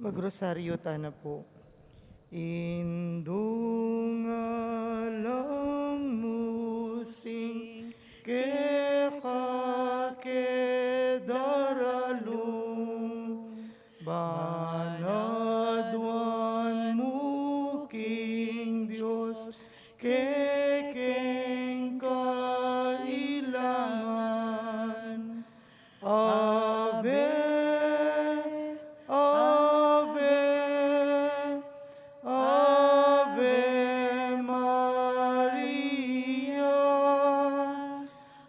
Magrosaryo tana po. Indungalang musing ke daralong banadwan muking Diyos kekeng kailangan. Ave, Ave, Ave Maria.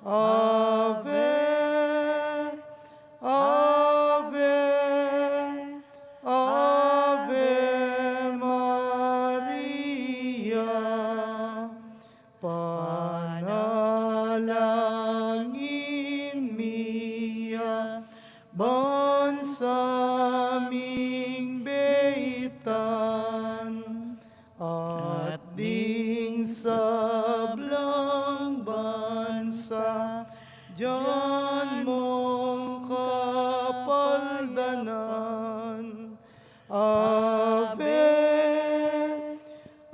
Ave, Ave, Ave Maria. Panalangin miya bansaming beitan at ding sablang bansa diyan mong kapaldanan. Ave,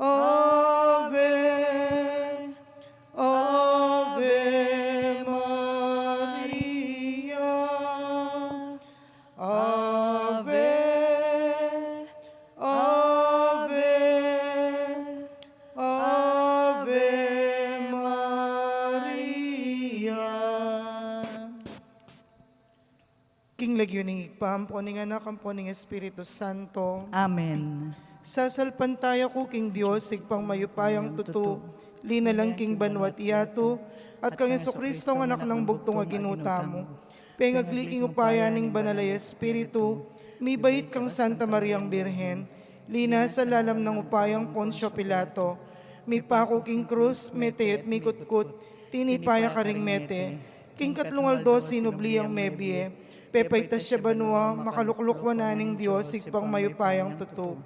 Ave, Ave Maria. Ave, Ave, Ave Maria. King lagyo ning igpampo ning anak ampo ning Espiritu Santo. Amen. Sasalpan tayo ko king Diyos, igpang mayupayang tuto, linalang king banwat iyato, at kang Jesucristo ang anak ng bugtong aginutamo. Pengagliking upaya ning banalay Espiritu, may bait kang Santa Mariang Birhen, lina sa lalam ng upayang Poncio Pilato, may pako king krus, mete at may kutkut, tinipaya ka ring mete, king katlungaldo sinubliyang mebie, pepaytas siya banwa, makaluklukwa na ning Diyos, igpang mayupayang tuto.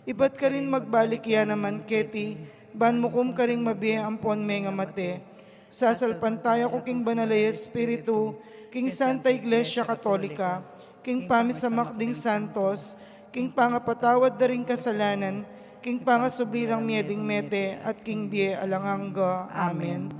Iba't ka rin magbalik yan naman, Keti, ban mukum ka rin mabihe ampon may nga mate. Sasalpan tayo ko king banalay Espiritu, king Santa Iglesia Katolika, king pamisamak ding santos, king pangapatawad da ring kasalanan, king pangasublirang mieding mete, at king bie alangangga. Amen.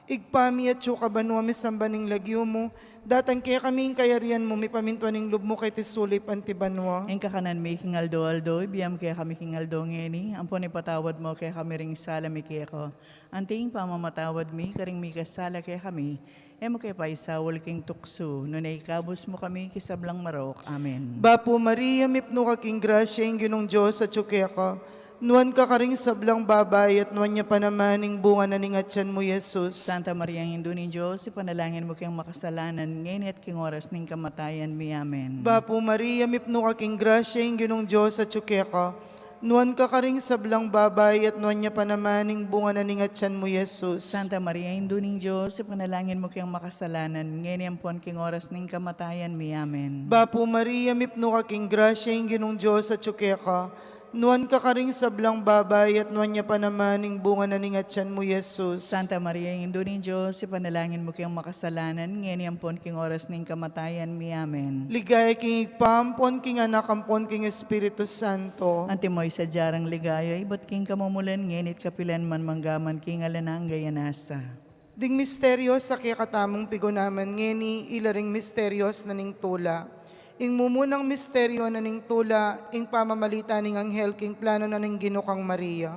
Igpami at suka banwa mi sambaning lagyo mo, datan kaya kaming kayarian mo, mi pamintuaning lub mo kay tisulip antibanwa. Ang kakanan may kingaldo-aldo, ibiyam kaya kami kingaldo ngeni, ampon ipatawad mo kaya kami ring sala mi kaya ko. Anting pamamatawad mi, karing mi kasala kaya kami, mo kaya paisawal king tukso, nunay kabos mo kami kisablang marok. Amen. Bapo Maria, mipno ka king grasya, yung ginong Diyos at suke ka. Nuan ka karing sablang babay at nuan niya panamaning bunga na ningatyan mo, Jesus. Santa Maria, ang Indo ni Diyos, ipanalangin mo kayong makasalanan, ngayon at king oras ning kamatayan mi. Amen. Bapo Maria, mipno ka king grasya, yung ginong Diyos at suke ka. Nuan ka karing sablang babay at nuan niya panamaning bunga na ningatyan mo, Jesus. Santa Maria, Indo ni Diyos, ipanalangin mo kayong makasalanan, ngayon at king oras ning kamatayan mi. Amen. Bapo Maria, mipno ka king grasya, yung ginong Diyos at suke ka. Nuan ka karing sablang babay at nuan niya panamaning bunga na ningatyan mo, Jesus. Santa Maria, ang Indo ni Diyos, ipanalangin mo kayong makasalanan, ngayon at king oras ning kamatayan mi. Amen. Ligaya king igpampon, king anak ampon, king Espiritu Santo. Antimoy sa jarang ligaya, iba't king kamumulan, ngayon at kapilan man manggaman, king alanang gayanasa. Ding misteryo sa kakatamong pigunaman ngeni ilaring misteryos na ning tula. Ing mumunang misteryo na ning tula, ing pamamalita ning anghel king plano na ning ginukang Maria.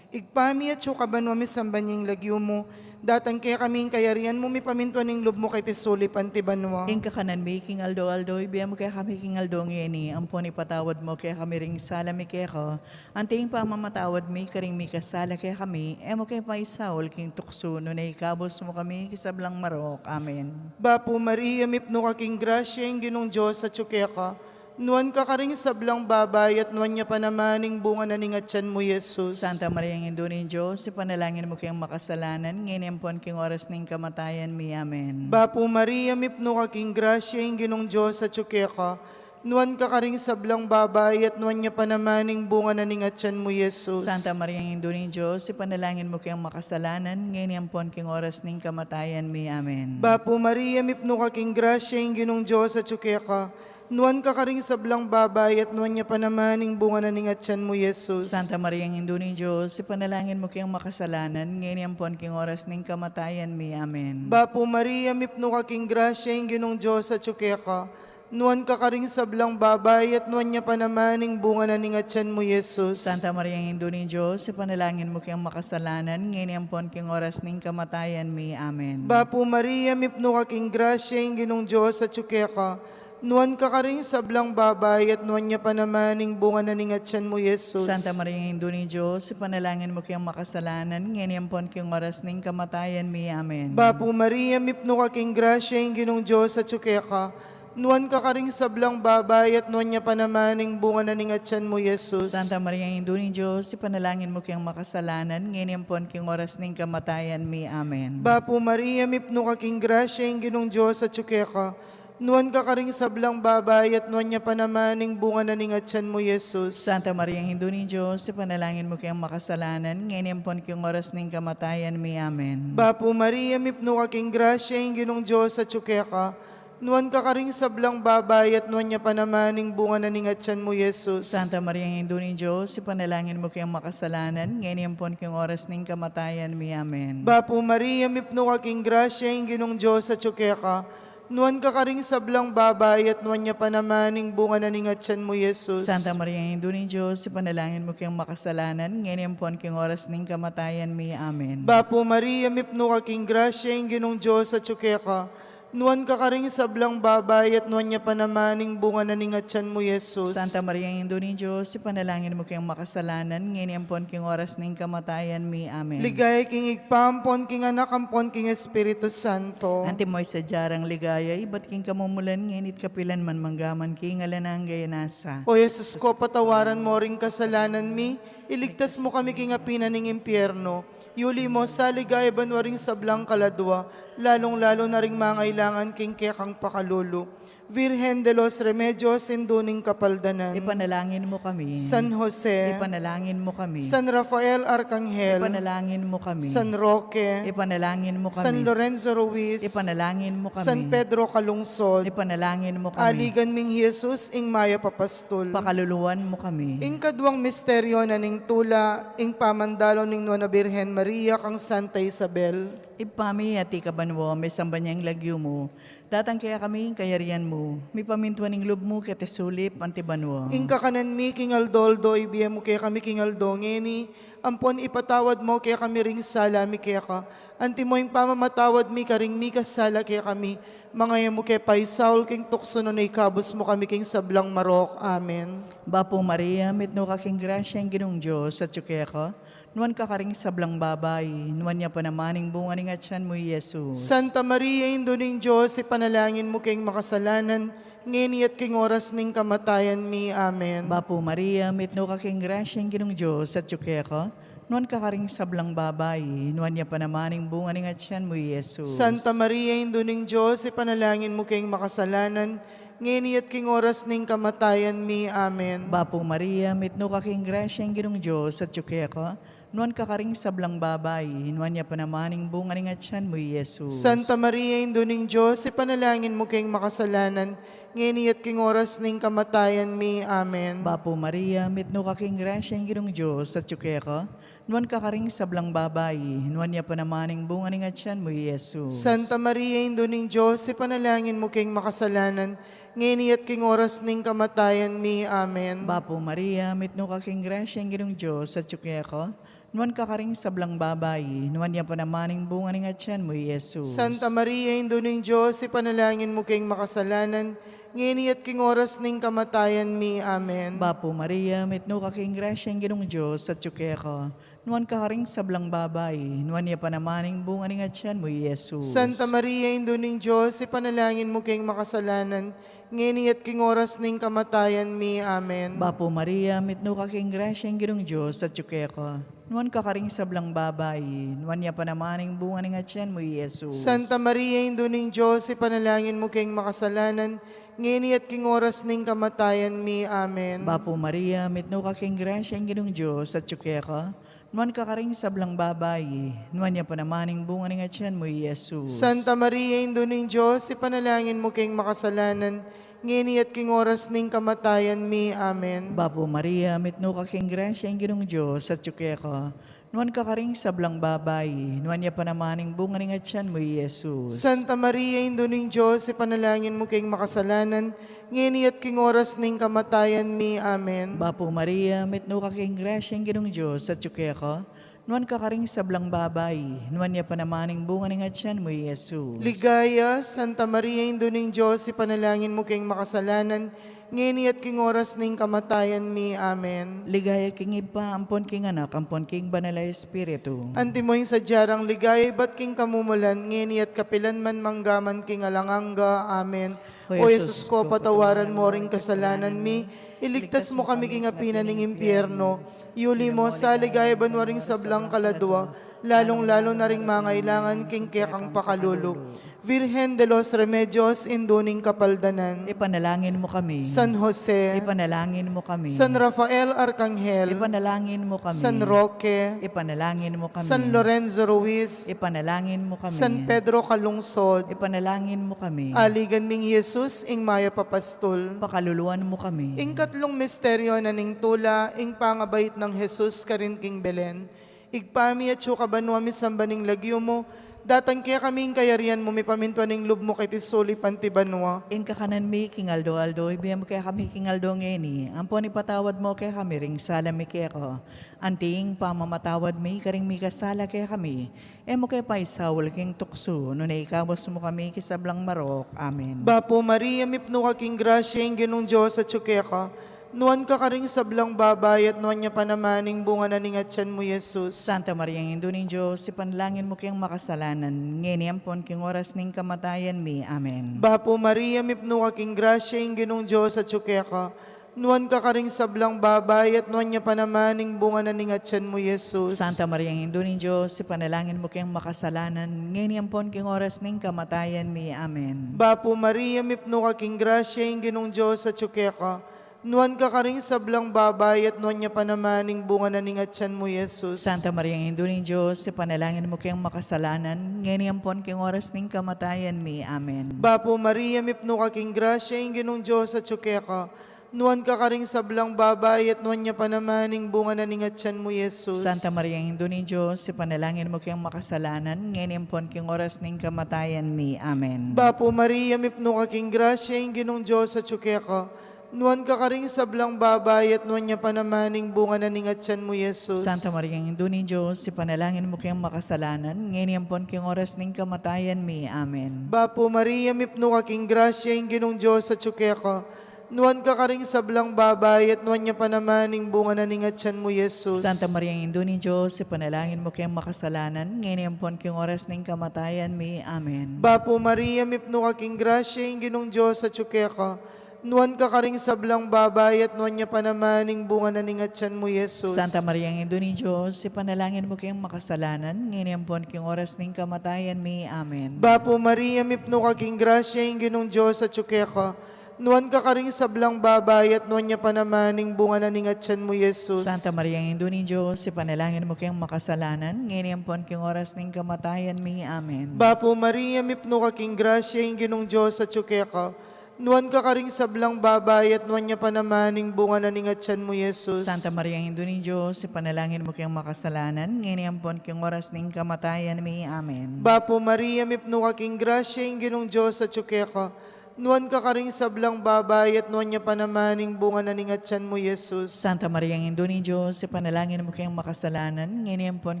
Igpami at sukabanwa mi sambanying lagyo mo, datan kaya kaming kayarian mo mi paminto ning lub mo kay tisulip antibanwa. Ing kakanan may king aldo-aldo, ibiyam mo kaya kami king aldo ngeni, ampon ipatawad mo kaya kami ring sala mi kaya ko, anting pamamatawad mi karing mi kasala kaya kami, mo kaya paisawal king tukso, nunay kabos mo kami kisablang marok. Amen. Bapo Maria, mipno ka king grasya, ing ginong Diyos at suke ka. Nuan ka karing sablang babay at nuan niya panamaning bunga na ningatyan mo, Jesus. Santa Maria, ang Indo ni Diyos, ipanalangin mo kayong makasalanan, ngayon at king oras ning kamatayan mi. Amen. Bapo Maria, mipno ka king grasya, ing ginong Diyos at suke ka. Nuan ka karing sablang babay at nuan niya panamaning bunga na ningatyan mo, Jesus. Santa Maria, ang Indo ni Diyos, ipanalangin mo kayong makasalanan, ngayon at king oras ning kamatayan mi. Amen. Bapo Maria, mipno ka king grasya, ing ginong Diyos at suke ka. Nuan ka karing sablang babay at nuan niya pa naman ing bunga na ningatyan mo, Jesus. Santa Maria, Indo ni Diyos, ipanalangin mo kayong makasalanan, ngayon yampon king oras ning kamatayan mi. Amen. Bapo Maria, mipno ka king grasya ing ginong Diyos at ka. Nuan ka karing sablang babay at nuan niya pa naman ing bunga na ningatyan mo, Jesus. Santa Maria, Indo ni Diyos, ipanalangin mo kayong makasalanan, ngayon yampon king oras ning kamatayan mi. Amen. Bapo Maria, mipno ka king grasya ing ginong Diyos at ka. Nuan ka karing sablang babay at nuan niya pa naman ing bunga na ningatyan mo, Jesus. Santa Maria, Indo ni Diyos, ipanalangin mo kayong makasalanan, ngayon yampon king oras ning kamatayan mi. Amen. Bapo Maria, mipno ka king grasya ing ginong Diyos at ka. Nuan ka karing sablang babay at nuan niya pa naman ing bunga na ningatyan mo, Jesus. Santa Maria, Indo ni Diyos, ipanalangin mo kayong makasalanan, ngayon yampon king oras ning kamatayan mi. Amen. Bapo Maria, mipno ka king grasya ing ginong Diyos at ka. Nuan ka karing sablang babay at nuan niya pa naman ing bunga na ningatyan mo, Jesus. Santa Maria, Indo ni Diyos, ipanalangin mo kayong makasalanan, ngayon yampon king oras ning kamatayan mi. Amen. Bapo Maria, mipno ka king grasya ing ginong Diyos at ka. Nuan ka karing sablang babay at nuan niya pa naman ing bunga na ningatyan mo, Jesus. Santa Maria, Indo ni Diyos, ipanalangin mo kayong makasalanan, ngayon yampon king oras ning kamatayan mi. Amen. Bapo Maria, mipno ka king grasya ing ginong Diyos at ka. Nuan ka karing sablang babay at nuan niya pa naman ing bunga na ningatyan mo, Jesus. Santa Maria, Indo ni Diyos, ipanalangin mo kayong makasalanan, ngayon yampon king oras ning kamatayan mi. Amen. Bapo Maria, mipno ka king grasya ing ginong Diyos at ka. Nuan ka karing sablang babay at nuan niya pa naman ing bunga na ningatyan mo, Jesus. Santa Maria, Indo ni Diyos, ipanalangin mo kayong makasalanan, ngayon yampon king oras ning kamatayan mi. Amen. Ligaya king igpampon, king anak, ampon, king Espiritu Santo. Ante mo'y sa jarang ligaya, iba't king kamumulan, ngenit kapilan man manggaman, king alanang gaya nasa. O Jesus ko, patawaran mo ring kasalanan mi, iligtas mo kami king apinan ng impyerno. Yuli mo sa ligaya banwaring sablang kaladwa, lalong-lalo na ring mangailangan king kekang pakalulu. Virgen de los Remedios, induning kapaldanan. Ipanalangin mo kami. San Jose, Ipanalangin mo kami. San Rafael Arcangel, Ipanalangin mo kami. San Roque, Ipanalangin mo kami. San Lorenzo Ruiz, Ipanalangin mo kami. San Pedro Calungsod, Ipanalangin mo kami. aligan ming Jesus, ing maya papastol. Pakaluluwan mo kami. Ing kadwang misteryo na ning tula, ing pamandalo ning Nuana Birhen Maria kang Santa Isabel. Ipami at ikabanwo, may sambanyang lagyo mo. Datang kaya kami kayarian mo. May pamintuan ng loob mo kete sulip antibanwo. Ing kakanan mi king Aldoldo, ibiyem mo kaya kami king Aldo, ngeni, ampon ipatawad mo kaya kami ring sala mi kaya ka. Anti mo ing pamamatawad mi karing mi kasala kaya kami. Mga mo kaya paisaul king tukso no na ikabos mo kami king sablang marok. Amen. Bapo Maria, mitno ka king grasya ang ginong Diyos at kaya ka. Nuan ka karing sablang babay, nuan niya pa namaning bunga ng atyan mo, Jesus. Santa Maria, Indo ning Diyos, ipanalangin mo kayong makasalanan, ngeni at king oras ning kamatayan mi. Amen. Bapo Maria, mitno ka king grasya ang ginong Diyos at kaya ka. Nuan ka karing sablang babay, nuan niya pa namaning bunga ng atyan mo, Jesus. Santa Maria, Indo ning Diyos, ipanalangin mo kayong makasalanan, ngeni at king oras ning kamatayan mi. Amen. Bapo Maria, mitno ka king grasya ang ginong Diyos at kaya ka. Nuan ka karing sablang babay, nuan niya pa namaning bunga ng atyan mo, Jesus. Santa Maria, Indo ning Diyos, ipanalangin mo kayong makasalanan, ngeni at king oras ning kamatayan mi. Amen. Bapo Maria, mitno ka king grasya ang ginong Diyos at kaya ka. Nuan ka karing sablang babay, nuan niya pa namaning bunga ng atyan mo, Jesus. Santa Maria, Indo ning Diyos, ipanalangin mo kayong makasalanan, ngeni at king oras ning kamatayan mi. Amen. Bapo Maria, mitno ka king grasya ang ginong Diyos at kaya ka. Nuan ka karing sablang babay, nuan niya pa namaning bunga ng atyan mo, Jesus. Santa Maria, Indo ning Diyos, ipanalangin mo kayong makasalanan, ngeni at king oras ning kamatayan mi. Amen. Bapo Maria, mitno ka king grasya ang ginong Diyos at kaya ka. Nuan ka karing sablang babay, nuan niya pa namaning bunga ng atyan mo, Jesus. Santa Maria, Indo ning Diyos, ipanalangin mo kayong makasalanan, ngeni at king oras ning kamatayan mi. Amen. Bapo Maria, mitno ka king grasya ang ginong Diyos at kaya ka. Nuan ka karing sablang babay, nuan niya pa namaning bunga ng atyan mo, Jesus. Santa Maria, Indo ning Diyos, ipanalangin mo kayong makasalanan, ngeni at king oras ning kamatayan mi. Amen. Bapo Maria, mitno ka king grasya ang ginong Diyos at kaya ka. Nuan ka karing sablang babay, nuan niya pa namaning bunga ng atyan mo, Jesus. Santa Maria, Indo ning Diyos, ipanalangin mo kayong makasalanan, ngeni at king oras ning kamatayan mi. Amen. Bapo Maria, mitno ka king grasya ang ginong Diyos, at tsuke ko, nuan ka karing sablang babayi, nuan niya panamaning bunga ng atyan mo, Jesus. Santa Maria, Indo ning Diyos, ipanalangin mo king makasalanan, ngeni at king oras ning kamatayan mi. Amen. Bapo Maria, mitno ka king grasya ang ginong Diyos, at tsuke ko, nuan ka karing sablang babayi, nuan niya panamaning bunga ng atyan mo, Jesus. Ligaya, Santa Maria, Indo ning Diyos, ipanalangin mo king makasalanan, ngeni at king oras ning kamatayan mi. Amen. Ligaya king ipa, ampon king anak, ampon king banala espiritu. Antimoy sa diyarang ligaya, ba't king kamumulan, ngeni at kapilan man manggaman king alanganga. Amen. O Jesus ko, patawaran mo ring kasalanan mi, iligtas mo kami king apinan ng impyerno, iuli mo sa ligaya banwaring sablang kaladwa, lalong-lalo na ring mangailangan king kekang pakalulu. Virgen de los Remedios, induning kapaldanan. Ipanalangin mo kami. San Jose, Ipanalangin mo kami. San Rafael Arcangel, Ipanalangin mo kami. San Roque, Ipanalangin mo kami. San Lorenzo Ruiz, Ipanalangin mo kami. San Pedro Calungsod, Ipanalangin mo kami. aligan ming Jesus, ing maya papastol. Pakaluluan mo kami. Ing katlong misteryo na ning tula, ing pangabait ng Jesus karin king Belen. Igpami at banwa mi sambaning lagyo mo, datan kaya kaming kayarian mo mi pamintuan ning lub mo kay tisuli pantibanwa. In kakanan mi, King Aldo, ibiyam kaya kami King Aldo ngeni. Ampon ipatawad mo kaya kami ring sala mi kaya ko. Anting pamamatawad mi, karing mi kasala kaya kami. Mo kaya paisawal king tukso, no na ikawas mo kami kisablang marok. Amen. Bapo Maria, mipno ka king grasya, ing ginong Diyos at ka. Nuan ka karing sablang babay at nuan niya panamaning bunga na ningatyan mo, Jesus. Santa Maria, ang Indo ng Diyos, ipanalangin mo kayang makasalanan, ngeni ampon king oras ning kamatayan mi. Amen. Bapo Maria, mipno ka king grasya, ing ginong Diyos at ka. Nuan ka karing sablang babay at nuan niya panamaning bunga na ningatyan mo, Jesus. Santa Maria, ang Indo ng Diyos, ipanalangin mo kayang makasalanan, ngeni ampon king oras ning kamatayan mi. Amen. Bapo Maria, mipno ka king grasya, ing ginong Diyos at ka. Nuan ka karing sablang babay at nuan niya panamaning bunga na ningatyan mo, Jesus. Santa Maria, ang Indo ng Diyos, ipanalangin mo kayang makasalanan, ngeni ampon king oras ning kamatayan mi. Amen. Bapo Maria, mipno ka king grasya, ing ginong Diyos at ka. Nuan ka karing sablang babay at nuan niya panamaning bunga na ningatyan mo, Jesus. Santa Maria, ang Indo ng Diyos, ipanalangin mo kayang makasalanan, ngeni ampon king oras ning kamatayan mi. Amen. Bapo Maria, mipno ka king grasya, ing ginong Diyos at ka. Nuan ka karing sablang babay at nuan niya panamaning bunga na ningatyan mo, Jesus. Santa Maria, ang Indo ng Diyos, ipanalangin mo kayang makasalanan, ngeni ampon king oras ning kamatayan mi. Amen. Bapo Maria, mipno ka king grasya, ing ginong Diyos at ka. Nuan ka karing sablang babay at nuan niya panamaning bunga na ningatyan mo, Jesus. Santa Maria, ang Indo ng Diyos, ipanalangin mo kayang makasalanan, ngeni ampon king oras ning kamatayan mi. Amen. Bapo Maria, mipno ka king grasya, ing ginong Diyos at ka. Nuan ka karing sablang babay at nuan niya panamaning bunga na ningatyan mo, Jesus. Santa Maria, ang Indo ng Diyos, ipanalangin mo kayang makasalanan, ngeni ampon king oras ning kamatayan mi. Amen. Bapo Maria, mipno ka king grasya, ing ginong Diyos at ka. Nuan ka karing sablang babay at nuan niya panamaning bunga na ningatyan mo, Jesus. Santa Maria, ang Indo ng Diyos, ipanalangin mo kayang makasalanan, ngeni ampon king oras ning kamatayan mi. Amen. Bapo Maria, mipno ka king grasya, ing ginong Diyos at ka. Nuan ka karing sablang babay at nuan niya panamaning bunga na ningatyan mo, Jesus. Santa Maria, ang Indo ng Diyos, ipanalangin mo kayang makasalanan, ngeni ampon king oras ning kamatayan mi. Amen. Bapo Maria, mipno ka king grasya, ing ginong Diyos at ka. Nuan ka karing sablang babay at nuan niya panamaning bunga na ningatyan mo, Jesus. Santa Maria, ang Indo ng Diyos, ipanalangin mo kayang makasalanan, ngeni ampon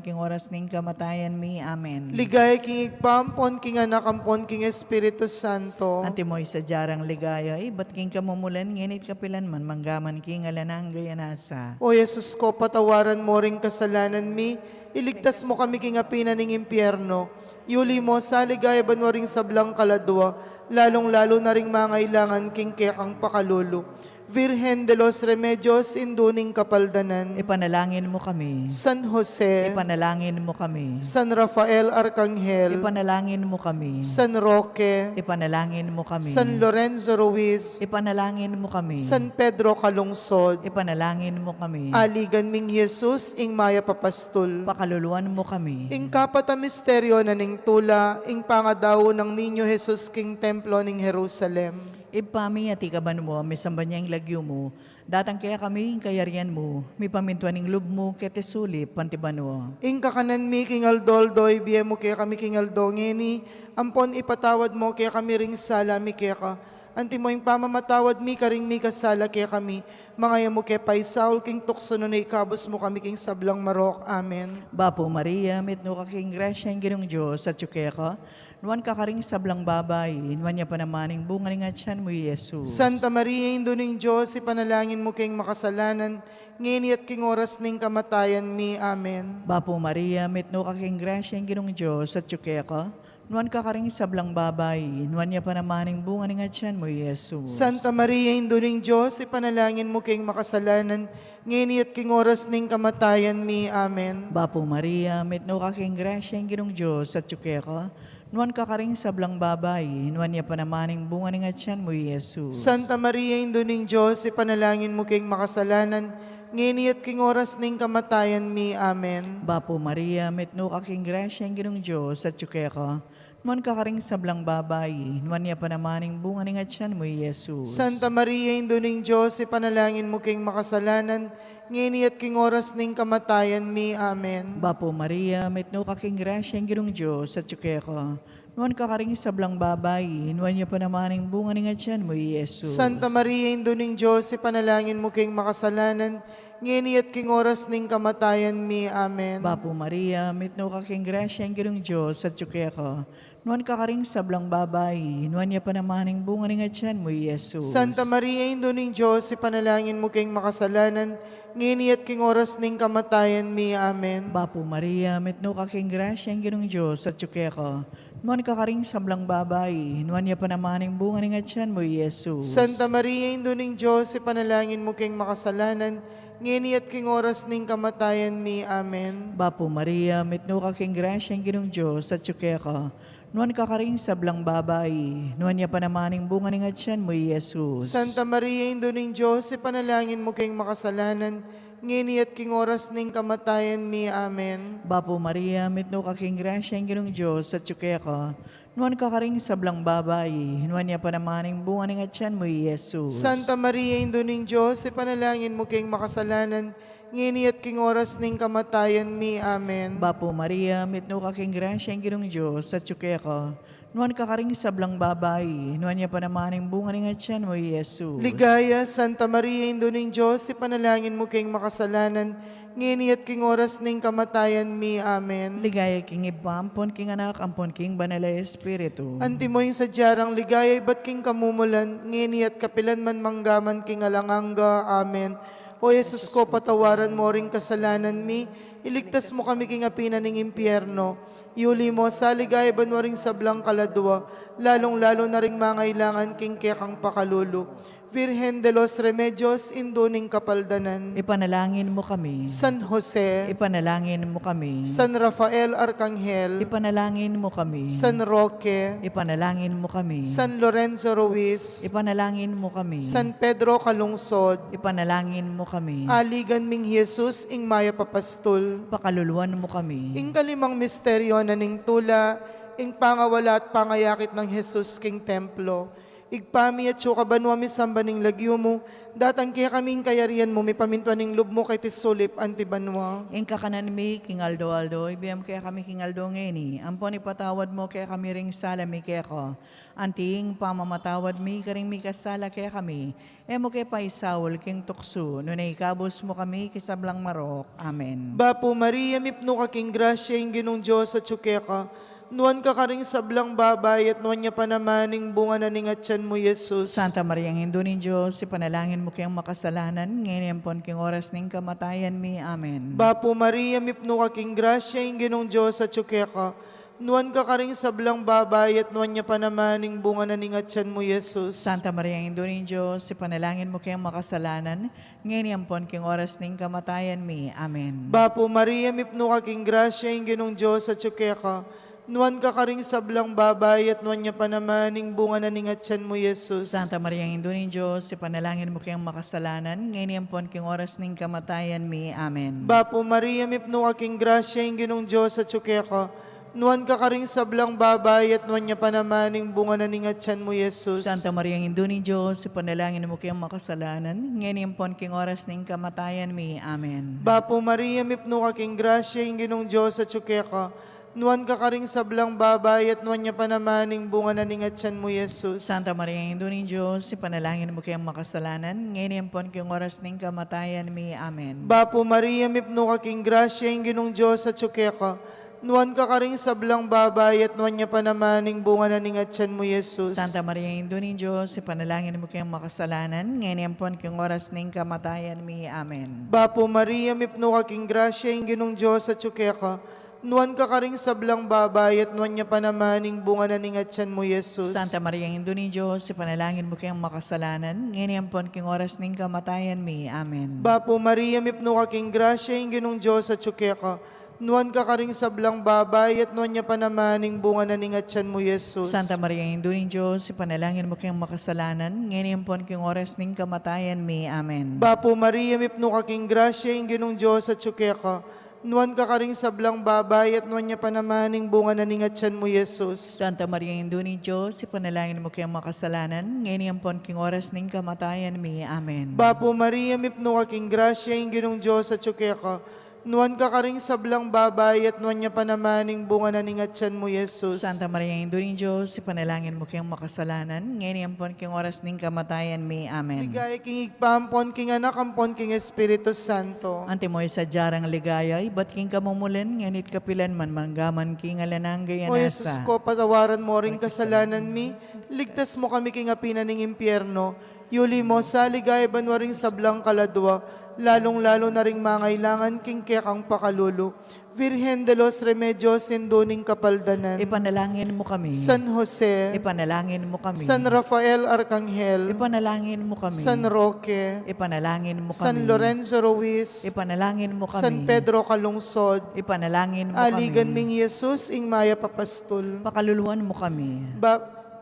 king oras ning kamatayan mi. Amen. Ligaya king igpampon, king anak ampon, king Espiritu Santo. Antimoy sa jarang ligaya, ba't king kamumulan, ngenit kapilan man, manggaman king alanang gayanasa. O Jesus ko, patawaran mo ring kasalanan mi, iligtas mo kami king apina ning impyerno. Iuli mo sa ligaya banwaring sablang kaladwa, lalong-lalo na ring mangailangan king kekang pakalulu. Virgen de los Remedios, induning kapaldanan. Ipanalangin mo kami. San Jose, Ipanalangin mo kami. San Rafael Arcangel, Ipanalangin mo kami. San Roque, Ipanalangin mo kami. San Lorenzo Ruiz, Ipanalangin mo kami. San Pedro Calungsod, Ipanalangin mo kami. aligan ming Jesus, ing maya papastol. Pakaluluan mo kami. Ing kapata misteryo na ning tula, ing pangadaw ng Ninyo Jesus king templo ning Jerusalem. Ipami at ikaban mo, may sambanyang lagyo mo, datang kaya kami, kayarian mo, may pamintuaning lub mo, kete sulip, pantiban mo. Ing kakanan mi king aldoldoy, biye mo kaya kami king aldongeni, ampon ipatawad mo kaya kami ring sala mi kaya ka. Anti mo yung pamamatawad mi karing mi kasala kaya kami, mga mo kaya paisaul king tukso no na ikabos mo kami king sablang marok. Amen. Bapo Maria, mitno ka king grasya ang ginong Diyos, at yuke ka, nuwan ka karing sablang babay, nuwan niya pa namaning bunga ng atyan mo, Jesus. Santa Maria, Indo ning Diyos, ipanalangin mo king makasalanan, ngini at king oras ning kamatayan mi. Amen. Bapo Maria, mitno ka king grasya ang ginong Diyos, at yuke ka, nuwan ka karing sablang babay, nuwan niya pa namaning bunga ng atyan mo, Jesus. Santa Maria, Indo ning Diyos, ipanalangin mo king makasalanan, ngini at king oras ning kamatayan mi. Amen. Bapo Maria, mitno ka king grasya ang ginong Diyos, at yuke ka, nuwan ka karing sablang babay, nuwan niya pa namaning bunga ng atyan mo, Jesus. Santa Maria, Indo ning Diyos, ipanalangin mo king makasalanan, ngini at king oras ning kamatayan mi. Amen. Bapo Maria, mitno ka king grasya ang ginong Diyos, at yuke ka, nuwan ka karing sablang babay, nuwan niya pa namaning bunga ng atyan mo, Jesus. Santa Maria, Indo ning Diyos, ipanalangin mo king makasalanan, ngini at king oras ning kamatayan mi. Amen. Bapo Maria, mitno ka king grasya ang ginong Diyos, at yuke ka, nuwan ka karing sablang babay, nuwan niya pa namaning bunga ng atyan mo, Jesus. Santa Maria, Indo ning Diyos, ipanalangin mo king makasalanan, ngini at king oras ning kamatayan mi. Amen. Bapo Maria, mitno ka king grasya ang ginong Diyos, at yuke ka, nuwan ka karing sablang babay, nuwan niya pa namaning bunga ng atyan mo, Jesus. Santa Maria, Indo ning Diyos, ipanalangin mo king makasalanan, ngini at king oras ning kamatayan mi. Amen. Bapo Maria, mitno ka king grasya ang ginong Diyos, at yuke ka, nuwan ka karing sablang babay, nuwan niya pa namaning bunga ng atyan mo, Jesus. Santa Maria, Indo ning Diyos, ipanalangin mo king makasalanan, ngini at king oras ning kamatayan mi. Amen. Bapo Maria, mitno ka king grasya ang ginong Diyos, at yuke ka, nuwan ka karing sablang babay, nuwan niya pa namaning bunga ng atyan mo, Jesus. Santa Maria, Indo ning Diyos, ipanalangin mo king makasalanan, ngini at king oras ning kamatayan mi. Amen. Bapo Maria, mitno ka king grasya ang ginong Diyos, at yuke ka, nuwan ka karing sablang babay, nuwan niya pa namaning bunga ng atyan mo, Jesus. Santa Maria, Indo ning Diyos, ipanalangin mo king makasalanan, ngini at king oras ning kamatayan mi. Amen. Bapo Maria, mitno ka king grasya ang ginong Diyos, at yuke ka, nuwan ka karing sablang babay, nuwan niya pa namaning bunga ng atyan mo, Jesus. Ligaya, Santa Maria, Indo ning Diyos, ipanalangin mo king makasalanan, ngini at king oras ning kamatayan mi. Amen. Ligaya king iba, ampon king anak, ampon king banal na Espiritu. Anti mo yung sadyarang ligaya, ba't king kamumulan, ngini at kapilan man manggaman king alanganga. Amen. O Jesus ko, patawaran mo ring kasalanan mi, iligtas mo kami king apinan ng impyerno. Iuli mo sa ligaya ban mo ring sablang kaladwa, lalong-lalo na ring mangailangan king kekang pakalulu. Virgen de los Remedios, Indo ning kapaldanan. Ipanalangin mo kami. San Jose, Ipanalangin mo kami. San Rafael Arcangel, Ipanalangin mo kami. San Roque, Ipanalangin mo kami. San Lorenzo Ruiz, Ipanalangin mo kami. San Pedro Calungsod, Ipanalangin mo kami. Aligan ming Jesus, ing maya papastol. Pakaluluan mo kami. Ing kalimang misteryo na ning tula, ing pangawala at pangayakit ng Jesus king templo. Igpami at sukabanwa mi samba ning lagyo mo, datang kaya kaming kayarian mo, mi pamintuan ning lub mo kay tisulip antibanwa. Ing kakanan mi, king Aldo, ibiyam kaya kami king Aldo ngeni. Ampon ipatawad mo kaya kami ring sala mi kaya ko. Anting pamamatawad mi, karing mi kasala kaya kami. Emo kaya paisawol king tukso, no ikabos mo kami kisablang marok. Amen. Bapo Maria, mipno ka king grasya, ing ginong Diyos at tsukeka. Nuwan ka karing sablang babay at nuwan niya pa namaning bunga na ningatyan mo, Jesus. Santa Maria, ang Indo ni Diyos, ipanalangin mo kayong makasalanan, ngayon pon king oras ning kamatayan mi. Amen. Bapo Maria, mipno ka king grasya, ing ginong Diyos at tsukeka. Nuwan ka karing sablang babay at nuwan niya pa namaning bunga na ningatyan mo, Jesus. Santa Maria, ang Indo ni Diyos, ipanalangin mo kayong makasalanan, ngayon pon king oras ning kamatayan mi. Amen. Bapo Maria, mipno ka king grasya, ing ginong Diyos at tsukeka. Nuwan ka karing sablang babay at nuwan niya pa namaning bunga na ningatyan mo, Jesus. Santa Maria, ang Indo ni Diyos, ipanalangin mo kayong makasalanan, ngayon pon king oras ning kamatayan mi. Amen. Bapo Maria, mipno ka king grasya, ing ginong Diyos at tsukeka. nuan ka karing sablang babay at nuan niya panamaning bunga na ningatyan mo, Jesus. Santa Maria, Indo ni Diyos, panalangin mo kayong makasalanan, ngayon pon king oras ning kamatayan mi. Amen. Bapo Maria, mipno ka king grasya, yung ginong Diyos at syuke ka. Nuan ka karing sablang babay at nuan niya panamaning bunga na ningatyan mo, Jesus. Santa Maria, Indo ni Diyos, panalangin mo kayong makasalanan, ngayon pon king oras ning kamatayan mi. Amen. Bapo Maria, mipno ka king grasya, yung ginong Diyos at syuke ka. Nuan ka karing sablang babay at nuan niya panamaning bunga na ningatyan mo, Jesus. Santa Maria, Indo ni Diyos, panalangin mo kayong makasalanan, ngayon pon king oras ning kamatayan mi. Amen. Bapo Maria, mipno ka king grasya, yung ginong Diyos at syuke ka. Nuan ka karing sablang babay at nuan niya panamaning bunga na ningatyan mo, Jesus. Santa Maria, Indo ni Diyos, panalangin mo kayong makasalanan, ngayon pon king oras ning kamatayan mi. Amen. Bapo Maria, mipno ka king grasya, yung ginong Diyos at syuke ka. Nuan ka karing sablang babay at nuan niya panamaning bunga na ningatyan mo, Jesus. Santa Maria, Indo ni Diyos, panalangin mo kayong makasalanan, ngayon pon king oras ning kamatayan mi. Amen. Bapo Maria, mipno ka king grasya, yung ginong Diyos at syuke ka. Nuan ka karing sablang babay at nuan niya panamaning bunga na ningatyan mo, Jesus. Santa Maria, Indo ni Diyos, panalangin mo kayong makasalanan, ngayon pon king oras ning kamatayan mi. Amen. Bapo Maria, mipno ka king grasya, yung ginong Diyos at syuke ka. Nuan ka karing sablang babay at nuan niya panamaning bunga na ningatyan mo, Jesus. Santa Maria, Indo ni Diyos, panalangin mo kayong makasalanan, ngayon pon king oras ning kamatayan mi. Amen. Ligaya king igpampon, king anak, ampon, king Espiritu Santo. Ante mo sa jarang ligaya, ba't king kamumulan, nganit kapilan man manggaman king alanang gaya O Jesus nasa. ko, patawaran mo rin kasalanan mi. Ligtas mo kami king apinan ng impyerno. Yuli mo sa ligaya banwaring sablang kaladwa. Lalong-lalo na ring mangailangan king kekang pakalulu. Virgen de los Remedios, sinduning kapaldanan. Ipanalangin mo kami. San Jose, Ipanalangin mo kami. San Rafael Arcangel, Ipanalangin mo kami. San Roque, Ipanalangin mo kami. San Lorenzo Ruiz, Ipanalangin mo kami. San Pedro Calungsod, Ipanalangin mo aligan kami. ming Jesus, ing maya papastol. Pakaluluan mo kami.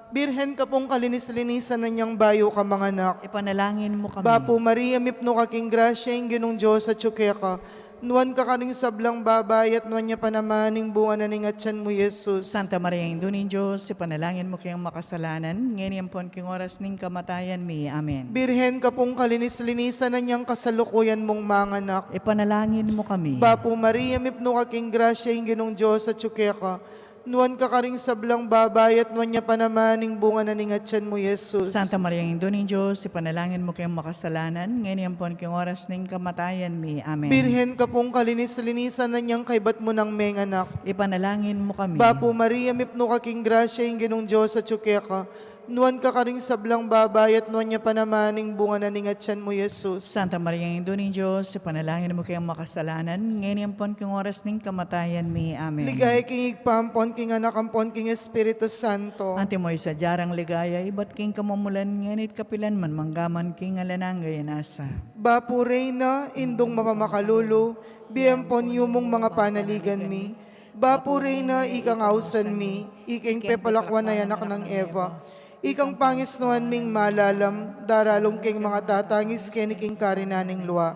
Birhen ka pong kalinis-linisan na niyang bayo ka mga anak. Ipanalangin mo kami. Bapo Maria, mipno ka king grasya, ing ginong Diyos at syuke ka. Nuan ka kaning sablang babay at nuan niya panamaning bunga na ningatyan mo, Jesus. Santa Maria, Indo ni Diyos, ipanalangin mo kayong makasalanan, ngayon pon king oras ning kamatayan mi. Amen. Birhen ka pong kalinis-linisan na niyang kasalukuyan mong mga anak. Ipanalangin mo kami. Bapo Maria, mipno ka king grasya, ing ginong Diyos at syuke ka. Nuan ka karing sablang babay at nuan niya panamaning bunga na ningatyan mo, Jesus. Santa Maria, Indo ni Diyos, ipanalangin mo kayong makasalanan, ngayon pon king oras ning kamatayan mi. Amen. Birhen ka pong kalinis-linisan na niyang kaibat mo ng mga anak. Ipanalangin mo kami. Bapo Maria, mipno ka king grasya, ing ginong Diyos at syuke ka. Nuan ka karing sablang babay at nuan niya panamaning bunga na ningatyan mo, Jesus. Santa Maria, Indo ni Diyos, ipanalangin mo kayong makasalanan, ngayon pon king oras ning kamatayan mi. Amen. Ligaya king igpampon, king anak, ampon, king Espiritu Santo. Ante mo sa jarang ligaya, iba't king kamumulan, nganit kapilan man manggaman king alanang gaya nasa. Bapo Reyna, indong mapamakalulu, biyampon yumong mga panaligan mi. Bapo Reyna, ikang ausan mi, iking pepalakwan na anak ng Eva. Ikang pangisnuan ming malalam, daralong king mga tatangis keniking karinaning luwa.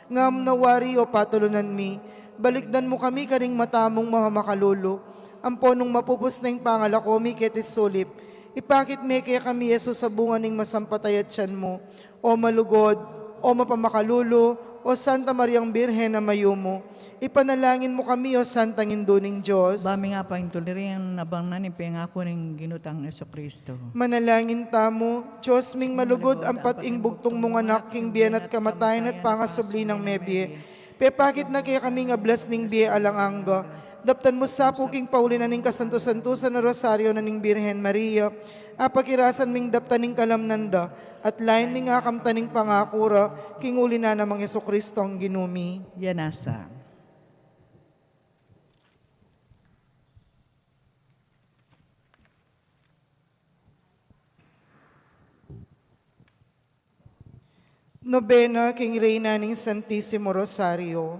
Ngam nawari o patulunan mi, balikdan mo kami karing matamong mamamakalulu. Amponong mapupus na yung pangalako mi ketis sulip. Ipakit me kaya kami Yesus sa bunga ning masampatayat siyan mo. O malugod, o mapamakalulu, o Santa Mariang Birhen na mayumo. Ipanalangin mo kami, o Santang Induning Diyos. Bami nga pa yung tulirian nabang nanipeng ako ng ginutang Kristo. Manalangin tamo, Diyos ming malugod ang pating bugtong mong anak, king biyan at kamatayan at pangasubli ng mebye. Pepakit na kaya kami nga blas ning biye alanganga. Daptan mo sa puking paulinan ning kasanto-santo na rosaryo na ning Birhen Maria. Apakirasan ming daptaning kalamnanda at lain ming akamtaning pangakura, king uli na namang Jesucristo ang ginumi. Yanasa. Nobena king Reyna ning Santissimo Rosario.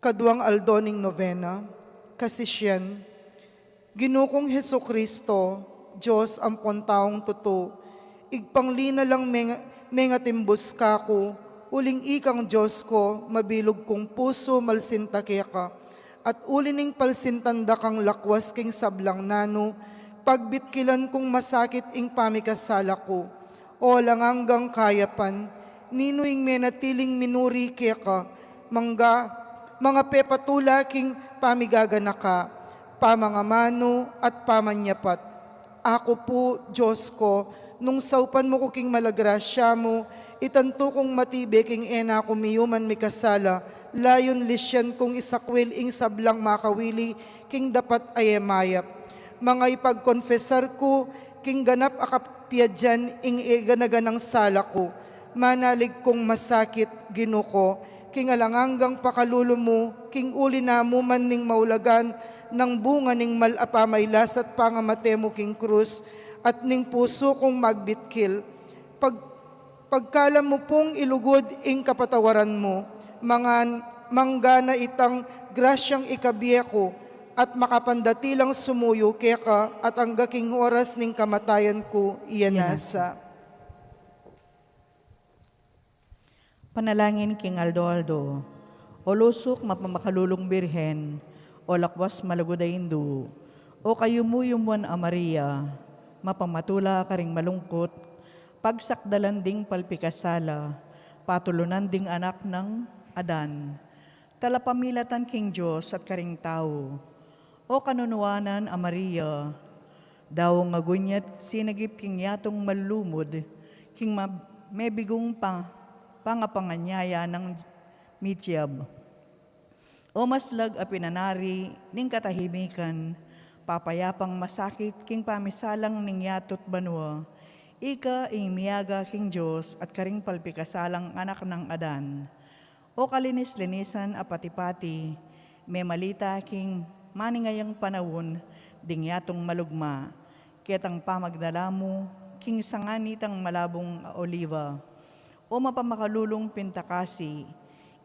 Kaduang aldoning novena, kasisyan, Ginukong Hesukristo, Diyos ang pontaong tuto, igpanglina lang menga timbus kako, uling ikang Diyos ko, mabilog kong puso malsinta kaya ka, at ulining palsintanda kang lakwas king sablang nano, pagbitkilan kong masakit ing pamikasala ko. O langanggang kayapan, ninuing menatiling minuri keka, mga pepatula king pamigagana ka, pamangamano at pamanyapat. Ako po, Diyos ko, nung saupan mo ko king malagrasya mo, itanto kong matibe king ena kumiyuman mikasala, layon lisyan kong isakwil ing sablang makawili, king dapat ayamayap. Mga ipagkonfesar ko, king ganap akapyadyan ing iganaganang sala ko, manalig kong masakit ginuko, king alanganggang pakalulo mo, king uli na mo man ning maulagan, ng bunga ning malapamaylas at pangamate mo king krus, at ning puso kong magbitkil. Pagkalam mo pong ilugod ing kapatawaran mo, manggana itang grasyang ikabiye ko, at makapandatilang sumuyo keka, at ang gaking oras ning kamatayan ko iyanasa. Panalangin king Aldo, o lusok mapamakalulong birhen, o lakwas malagudaindu, o kayumuyumuan a Maria, mapamatula ka ring malungkot, pagsakdalan ding palpikasala, patulunan ding anak ng Adan, talapamilatan king Diyos at karing tao, o kanunuanan a Maria, daw nga gunyat sinagip king yatong malumod, king mebigong pangapanganyaya ng mityab. O maslag a pinanari ning katahimikan, papayapang masakit king pamisalang ning yatot banwa, ika ing miyaga king Diyos at karing palpikasalang anak ng Adan. O kalinis-linisan a pati-pati, may malita king maningayang panahon, ding yatong malugma, ketang pamagdala mo, king sanganitang malabong oliva, o mapamakalulong pintakasi,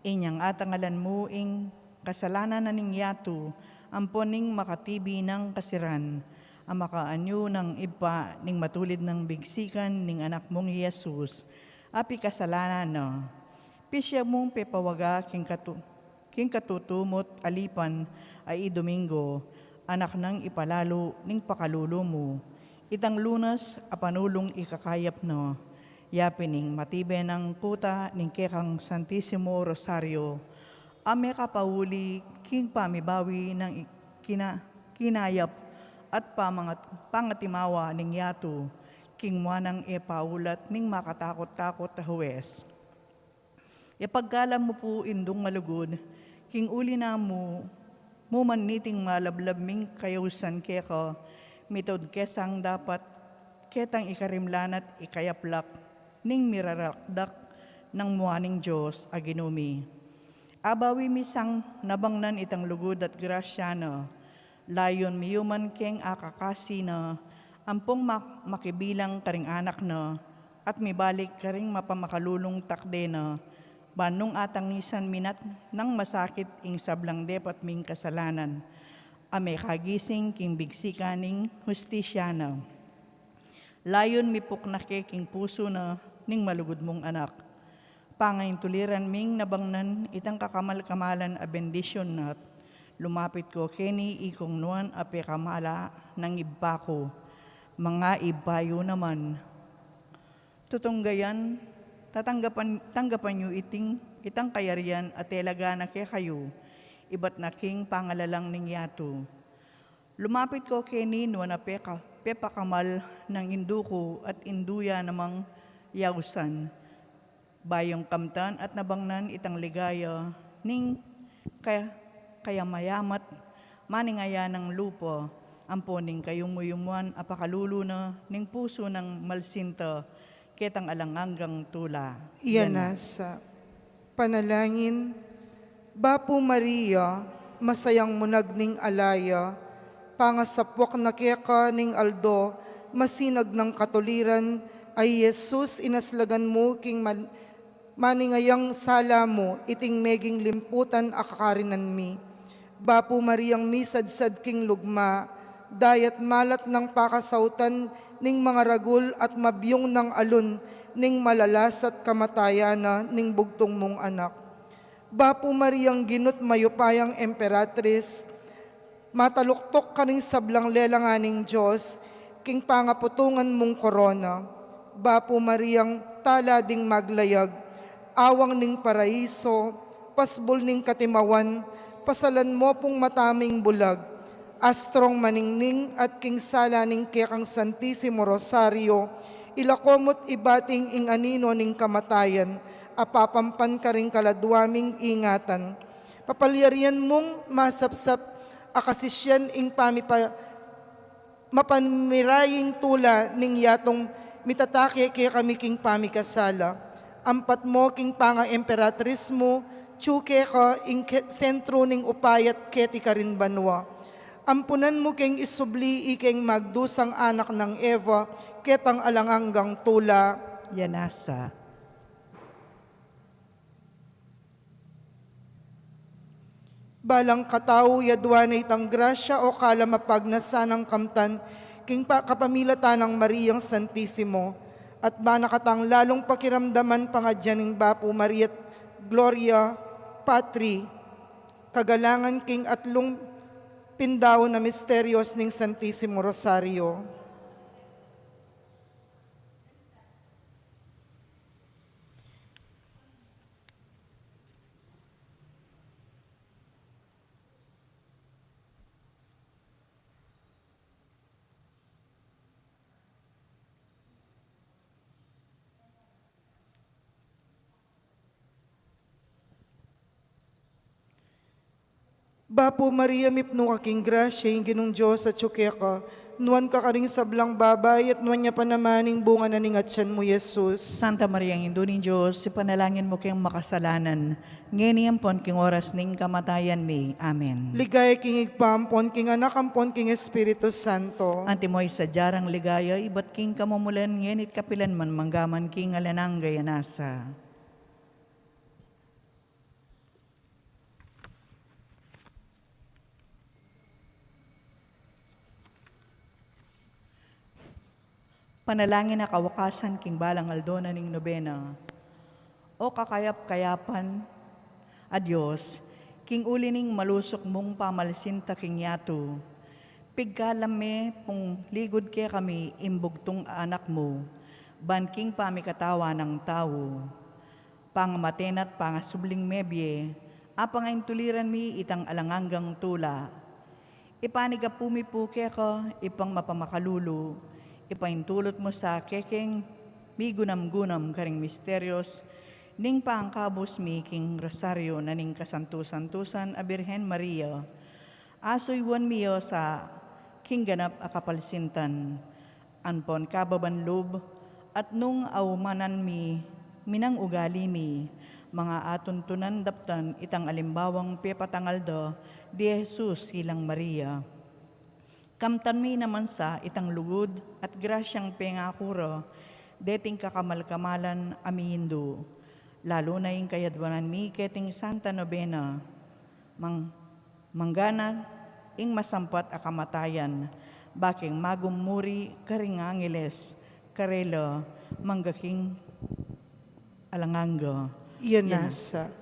inyang atangalan mo ing kasalanan na ning yato, amponing makatibi ng kasiran, ang makaanyo ng iba ning matulid ng bigsikan ning anak mong Jesus, api kasalanan na. Pisya mong pepawaga king katutumot alipan ay Domingo, anak ng ipalalo ning pakalulo mo, itang lunas apanulong ikakayap no, yapining matibe ng puta ning kekang Santissimo Rosario, ame kapauli king pamibawi ng kinayap at pangatimawa ning yato, king muanang epaulat ning makatakot-takot na huwes. Ipagkalam mo po indong malugod, king uli na mo maniting malablab ming kayusan keka, mitod kesang dapat ketang ikarimlanat ikayaplak, ning mirarakdak ng muaning Diyos aginumi. Abawi misang nabangnan itang lugod at grasya na, layon miyuman keng akakasi na, ampong makibilang karing anak na, at mibalik karing mapamakalulong takde na, banong atangisan minat ng masakit ing sablang depat ming kasalanan, ame kagising king bigsikaning hustisya na. Layon mipok na king puso na, ning malugod mong anak. Pangayin tuliran ming nabangnan itang kakamal-kamalan a bendisyon nat, lumapit ko keni ikong nuan ape kamala ng ibba ko, mga ibayo naman. Tutunggayan, tanggapan nyo itang kayarian at telaga na kayo, iba't na king pangalalang ning yato. Lumapit ko keni nuan ape pepakamal ng induko at induya namang yausan, bayong kamtan at nabangnan itang ligaya, ning kaya mayamat, maningaya ng lupo, amponing kayumuyumuan apakalulo na, ning puso ng malsinta, ketang alanganggang tula. Iyanasa. Panalangin, Bapo Maria, masayang munag ning alaya, pangasapwak na keka ning Aldo, masinag ng katuliran, ay Jesus inaslagan mo king maningayang sala mo, iting meging limputan akakarinan mi. Bapo Mariang misadsad king lugma, dayat malat ng pakasautan, ning mga ragul at mabyong ng alun, ning malalas at kamatayana, ning bugtong mong anak. Bapo Mariang ginut mayupayang Emperatriz, mataluktok ka rin sablang lelanganing Diyos, king pangaputungan mong korona. Bapo Mariang tala ding maglayag, awang ning paraiso, pasbol ning katimawan, pasalan mo pong mataming bulag, astrong maningning at king sala ning kekang Santisimo Rosario, ilakomot ibating ing anino ning kamatayan, apapampan ka ring kaladwaming ingatan. Papalyarian mong masapsap akasisyan ing mapanmiraying tula ning yatong mitatake kaya kami king pamikasala. Ampat mo king panga emperatris mo, tsuke ka ing sentro ning upayat keti ka rin banwa. Ampunan mo king isubli iking magdusang anak ng Eva, ketang alanganggang tula. Yanasa. Balang katao yadwanay tang grasya o kalamapag na sanang kamtan, king kapamilatan ng Mariang Santisimo, at banakatang lalong pakiramdaman pangadyaning Bapo Maria't Gloria Patri, kagalangan king atlong pindaw na misteryos ning Santisimo Rosario. Bapo Maria mipno aking grasya, yung ginong Diyos at tsukeka, nuwan ka karing sablang babay at nuwan niya pa namaning bunga na ningatsan mo, Jesus. Santa Maria, ang Indo ni Diyos, ipanalangin mo kayong makasalanan, ngayon ampon king oras ning kamatayan mi. Amen. Ligaya king igpampon, king anak ampon, king Espiritu Santo. Antimoy sa jarang ligaya, ibat king kamumulan, ngayon kapilan man manggaman king alanang gayanasa. Panalangin na kawakasan king balang aldona ning nobena. O kakayap-kayapan, Adios, king uli ning malusok mong pamalsinta king yato. Pigkalame pong ligod kaya kami imbugtong anak mo, banking pamikatawa ng tao. Pangamaten at pangasubling mebye, apangain tuliran mi itang alanganggang tula. Ipaniga pumipu kaya ka, ipang mapamakalulu, ipaintulot mo sa kekeng migunam-gunam karing misteryos, ning paangkabos mi king rosaryo na ning kasantusan-tusan a Birhen Maria, asoy wan miyo sa king ganap a kapalsintan, anpon kababanlob, at nung aumanan mi, minang ugali mi, mga atuntunan daptan itang alimbawang pepatangaldo, di Jesus silang Maria. Kamtan mi naman sa itang lugod at grasyang pengakuro, deting kakamal-kamalan amiindo, lalo na yung kayadwanan mi keting Santa Novena, manggana ing masampat a kamatayan, baking magumuri karing angeles, karelo, manggaking alanganga. Iyan nasa.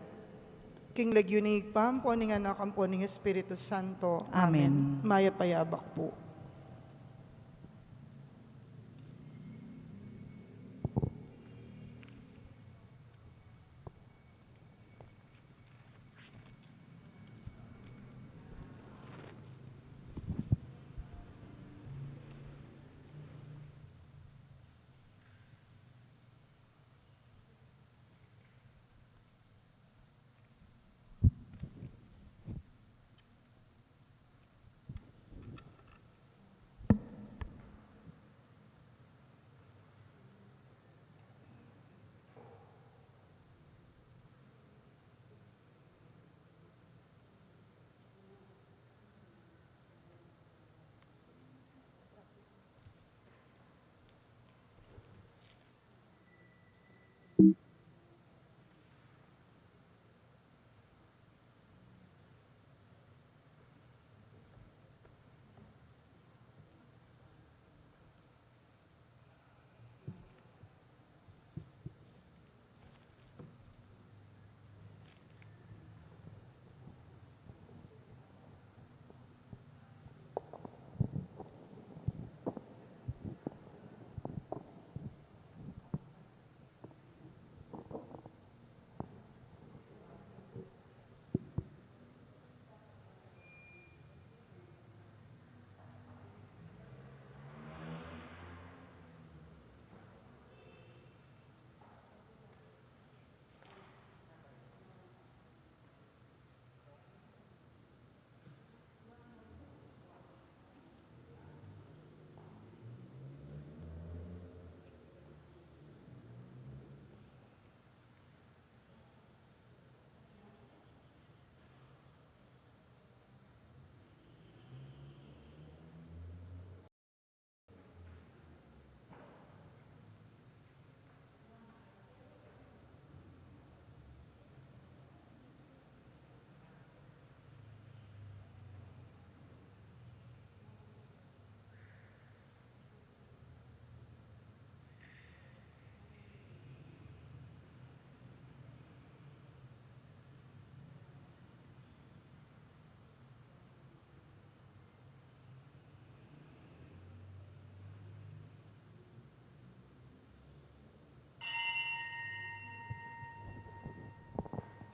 King Legunig Pampo, ning anak ampo ning Espiritu Santo. Amen. Maya payabak po.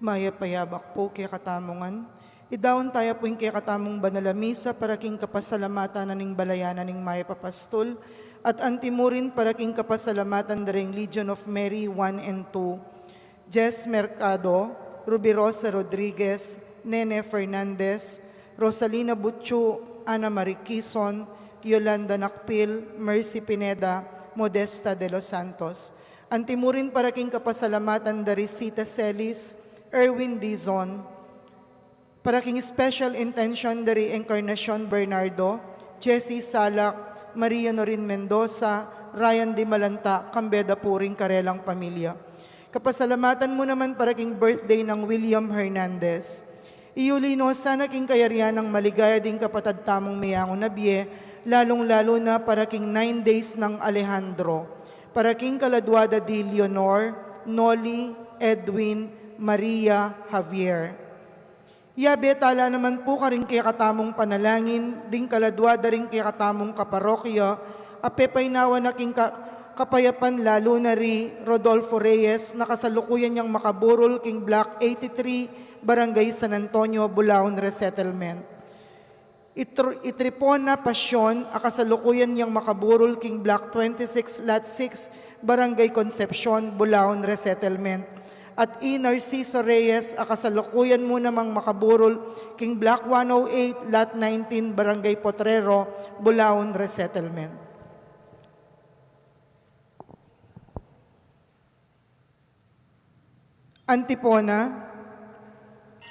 Maya payabak po kay katamongan. Idawon tayo po yung kay katamong banalamisa para king kapasalamatan na ning balayanan ning Maya Papastol at antimurin para king kapasalamatan na ring Legion of Mary 1 and 2. Jess Mercado, Ruby Rosa Rodriguez, Nene Fernandez, Rosalina Butchu, Ana Marie Quizon, Yolanda Nakpil, Mercy Pineda, Modesta de los Santos. Antimurin para king kapasalamatan da Risita Celis, Erwin Dizon, para king special intention dari Encarnacion Bernardo, Jessie Salak, Maria Norin Mendoza, Ryan Di Malanta, Cambeda Puring Karelang Pamilya. Kapasalamatan mo naman para king birthday ng William Hernandez. Iulino sana king kayarian ng maligaya ding kapatad tamong miyango na biye, lalong-lalo na para king 9 days ng Alejandro, para king kaladwada di Leonor, Noli, Edwin, Maria, Javier. Yabe tala naman po ka rin kay katamong panalangin, ding kaladwada rin kay katamong kaparokya, apepay nawa na king kapayapan lalo na ri Rodolfo Reyes, nakasalukuyan niyang makaburol king Block 83, Barangay San Antonio, Bulaon Resettlement. Itripona Pasyon, akasalukuyan niyang makaburol king Block 26, Lot 6, Barangay Concepcion, Bulaon Resettlement. At Narciso Reyes, akasalukuyan mo namang makaburol king Block 108, Lot 19, Barangay Potrero, Bulaon Resettlement. Antipona,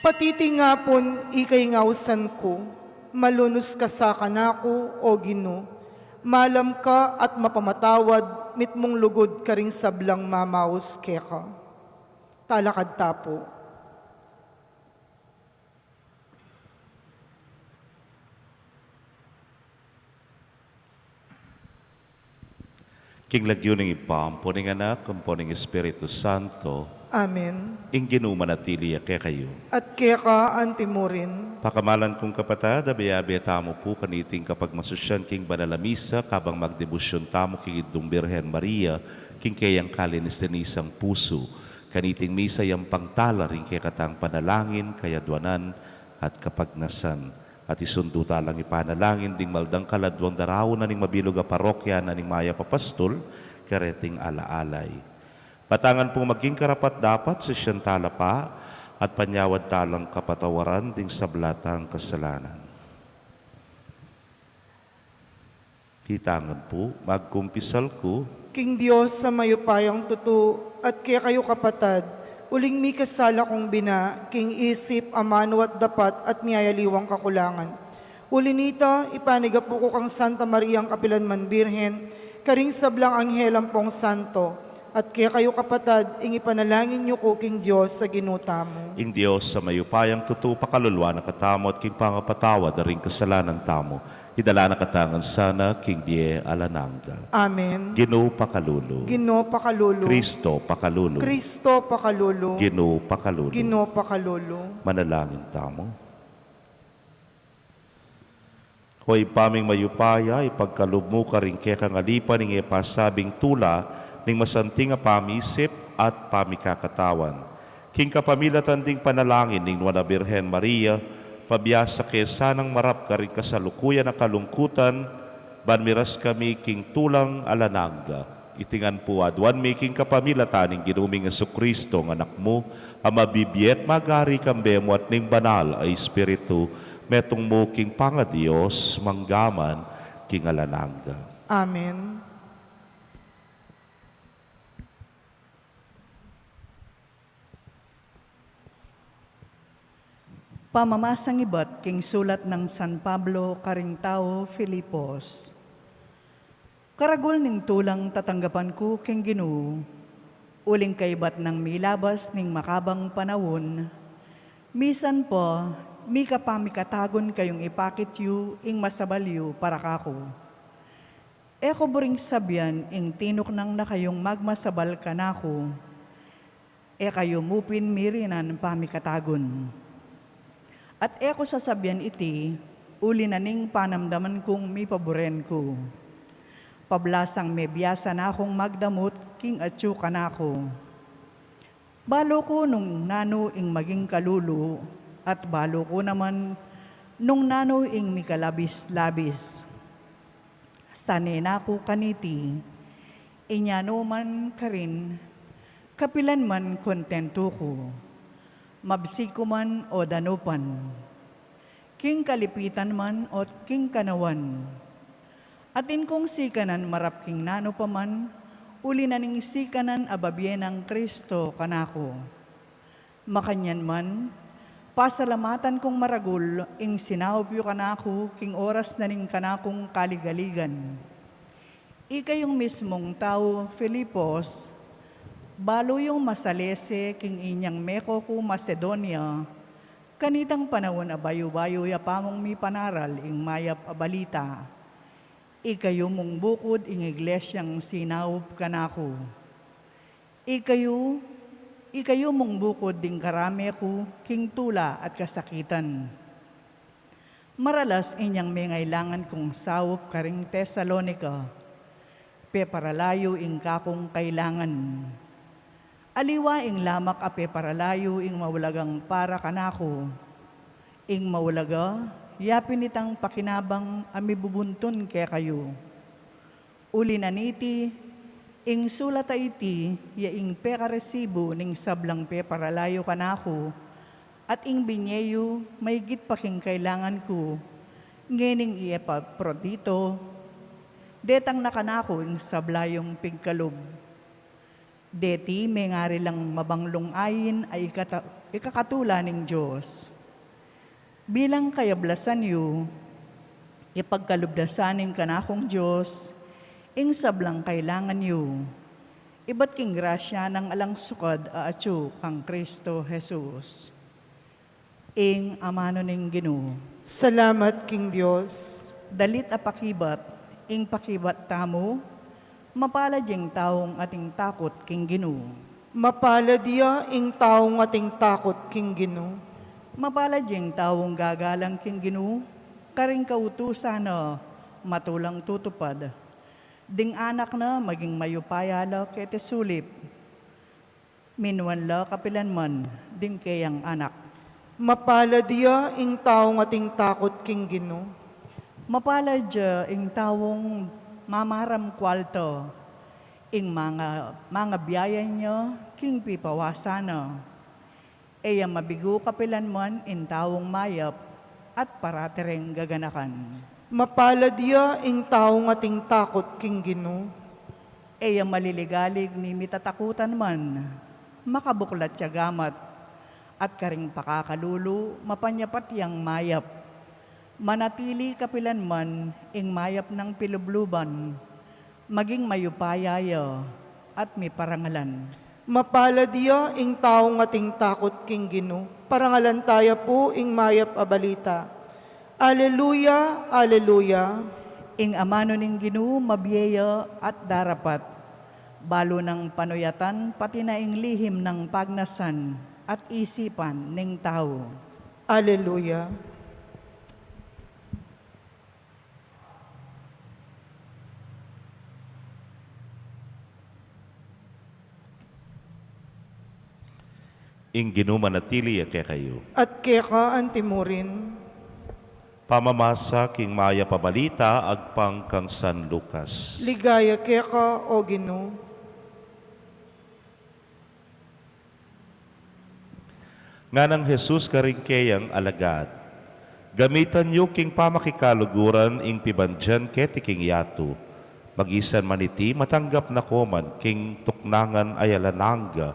patiti nga pon ikay ngausan ko, malunos ka sa kanako o Gino, malam ka at mapamatawad, mitmong lugod ka ring sablang mamaus keka. Talakad tapo. King lagyo ng ipampo ng anak, kampo ng Espiritu Santo, Amen. ing ginumanatili kaya kayo. At keka antimurin, Pakamalan kong kapatad, abiyabi tamo po kaniting kapag masusyan king banalamisa, kabang magdebusyon tamo king idong Birhen Maria, king kayang kalinis denisang puso, kaniting misa yang pangtala rin kaya katang panalangin, kayadwanan at kapagnasan. At isundo talang ipanalangin ding maldang kaladwang daraw na ning mabilog a parokya na ning Maya Papastol, kareting alaalay. Patangan pong maging karapat dapat sa siyang tala pa at panyawad talang kapatawaran ding sablatang kasalanan. Hitangan po, magkumpisal ko, King Diyos sa mayupayang tutu, at kaya kayo kapatad, uling mi kasala kong bina, king isip, amanwat dapat at miyayaliwang kakulangan. Uli nita, ipaniga po ko kang Santa Maria ang Kapilanman Birhen, karing sablang anghelang pong santo, at kaya kayo kapatad, ing ipanalangin niyo ko king Diyos sa ginuta mo. ing Diyos sa mayupayang tutu pakalulwa na katamo at king pangapatawad na ring kasalanan tamo, idala na katangan sana king die alananga. Amen. Ginoo pakalulu. Ginoo pakalulu. Kristo pakalulu. Kristo pakalulu. Ginoo pakalulu. Ginoo pakalulu. Manalangin tamo. Hoy paming mayupaya, ipagkalub mo ka rin kaya kang alipan ng ipasabing tula ning masanting a pamisip at pamikakatawan. King kapamilatan ding panalangin ning Nuana Birhen Maria, pabiyasa kesa ng marap ka rin kasalukuyan na kalungkutan, banmiras kami king tulang alananga. Itingan po adwan mi king kapamilatan ning ginuming Jesucristo ng anak mo, ang mabibiyet magari kambemo at ning banal ay Espiritu, metong mo king pangadiyos, manggaman king alananga. Amen. Pamamasang ibat king sulat ng San Pablo karing tao Filipos. Karagol ning tulang tatanggapan ko king Ginoo, uling kaibat ng milabas ning makabang panawon. Misan po, mi kapamikatagon kayong ipakit yu ing masabalyo para kako. Eko buring sabyan ing tinok nang na kayong magmasabal kanako. E kayo mupin mirinan pamikatagon. At eko sasabyan iti, uli na ning panamdaman kong may paboren ko. Pablasang may biyasa na akong magdamot king atyo kanako. Balo ko nung nano ing maging kalulu, at balo ko naman nung nano ing mikalabis-labis. Sanena ko kaniti, inyano man karin, kapilan man kontento ko, mabsi ko man o danupan, king kalipitan man o king kanawan, atin kong sikanan marap king nano pa man, uli na ning sikanan ababyen ng Kristo kanako. Makanyan man, pasalamatan kong maragul, ing sinahopyo kanako, king oras na ning kanakong kaligaligan. Ikayong mismong tao, Filipos, balo yung masalese, king inyang meko ko Macedonia, kanitang panahon abayo-bayo yapamong mi panaral, ing mayap abalita. Ikayo mong bukod ing iglesyang sinaup kanako. Ikayo mong bukod ding karami ko, king tula at kasakitan. Maralas inyang may ngailangan kong saup karing Tesalonika, pe paralayo ing kakong kailangan. Aliwa ing lamak ape paralayo ing mawalagang para kanako, ing mawalaga, yapin itang pakinabang amibubunton kaya kayo. Uli na niti, ing sulata iti, ya ing peka resibo ning sablang pe paralayo kanako, at ing binyeyo, may git paking kailangan ko, ngening iepa prodito, detang nakanako ing sablayong pigkalob. Deti may ngari lang mabanglong ayin ay ikakatula ning Diyos. Bilang kayablasan yu, ipagkalubdasanin ka na akong Diyos, ing sablang kailangan yu, iba't king grasya ng alang sukad aatyo kang Kristo Jesus. Ing amano ning Ginoo, Salamat, King Diyos. dalit apakibat, ing pakibat tamo, mapalad yung taong ating takot king Ginoo. Mapalad iya ing taong ating takot, King Ginoo. Mapalad yung taong gagalang king Ginoo, karing kautusan na matulang tutupad. Ding anak na maging mayupayala kete sulip. Minuan la kapilan man, ding kayang anak. Mapalad iya ing taong ating takot, King Ginoo. Mapalad yung taong mamaram kwalto, ing mga biyaya niya, king pipawasana. Eya mabigo kapilan man in taong mayap at paratereng gaganakan. Mapalad iya ing taong ating takot, King Ginoo. Eya maliligalig ni mitatakutan man, makabuklat siya gamat, at karing pakakalulu, mapanyapat yang mayap. Manatili kapilan man, ing mayap ng pilubluban, maging mayupayaya, at may parangalan. Mapalad iya ing taong ating takot, King Ginoo. Parangalan tayo po ing mayap abalita. Aleluya, aleluya. Ing amano ning Ginoo mabiyeya at darapat, balo ng panuyatan pati na ing lihim ng pagnasan at isipan ning tao. Aleluya. Ing ginumanatili kay kayo. At keka antimurin. Pamamasa king maya pabalita agpang kang San Lucas. Ligaya keka o Ginoo. Nga ng Jesus karingkeyang alagad. Gamitan niyo king pamakikaluguran ing pibandyan keti king yato. Magisan maniti matanggap na koman king tuknangan ayalananga.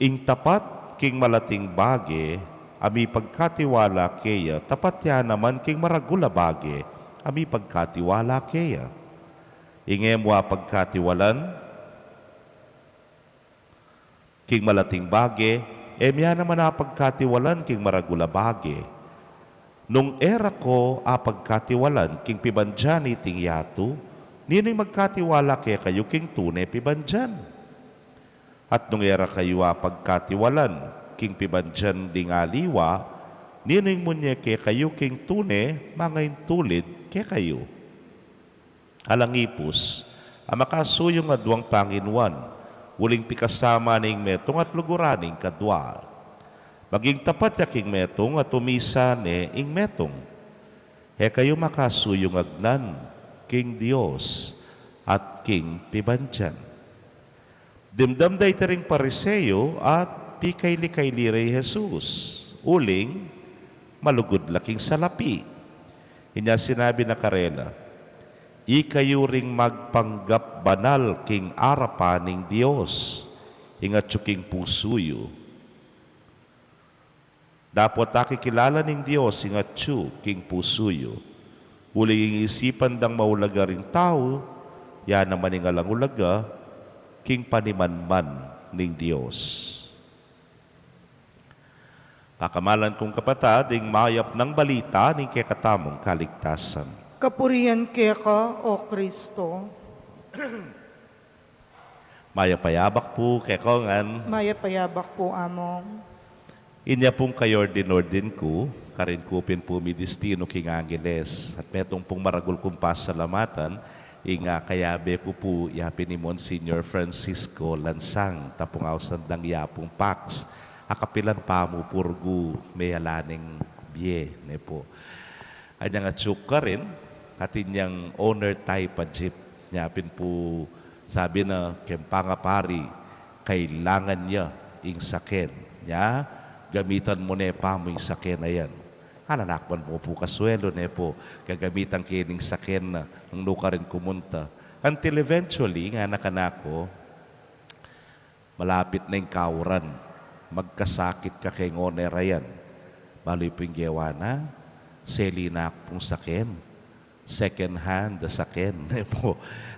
Ing tapat king malating bage, ami pagkatiwala keya, tapat ya naman king maragula bage, ami pagkatiwala keya. Ingemwa pagkatiwalan, king malating bage, emya naman na pagkatiwalan king maragula bage. Nung era ko apagkatiwalan king pibanjani ting yato, nino'y magkatiwala kaya kayo king tunay pibanjan. At nung era kayo pagkatiwalan, king pibandyan ding aliwa, nino'y munye ke kayo king tune, mga intulid ke kayo. Alangipus, ang makasuyong adwang Panginuan, uling pikasama ning metong at luguraning kadwa. Maging tapat yaking metong at umisa ne ing metong. He kayo makasuyong agnan, king Dios at king pibantyan. Dimdam day taring pariseyo at pikay-likay rey Jesus. Uling, malugod laking salapi. Inya sinabi na karela, ikayo ring magpanggap banal king arapaning Dios, ingat king pusuyo. Dapat nakikilala ning Dios, ingat king pusuyo. Uling isipan dang maulaga ring tao, yan naman ing alang ulaga, king panimanman ning Dios. Pakamalan kong kapatid, ing mayap ng balita ning kekatamong kaligtasan. Kapurihan kaya ka, O Kristo. Mayapayabak po kekongan. Mayapayabak po among. Inya pong kayor dinordin ko, karin kupin po mi destino king Angeles. At metong pong maragul kong pasalamatan, inga kayabe ko po yapin ni Monsignor Francisco Lansang, tapong awsan ng yapong Pax. Akapilan pa mo purgu may alaning biye, ne po. Anyang atsuk ka rin, katinyang owner tayo pa jeep. Nyapin po, sabi na, kempanga-pari, kailangan niya ing saken. Nya, gamitan mo ne pa mo ing saken na yan. Hananakpan mo po kaswelo ne po, gagamitan kining saken na nung luka rin kumunta. Until eventually, nga nakanako, malapit na yung kauran. Magkasakit ka kay ngonera yan. Baloy po yung gewana, selinak pong saken. Second hand the saken.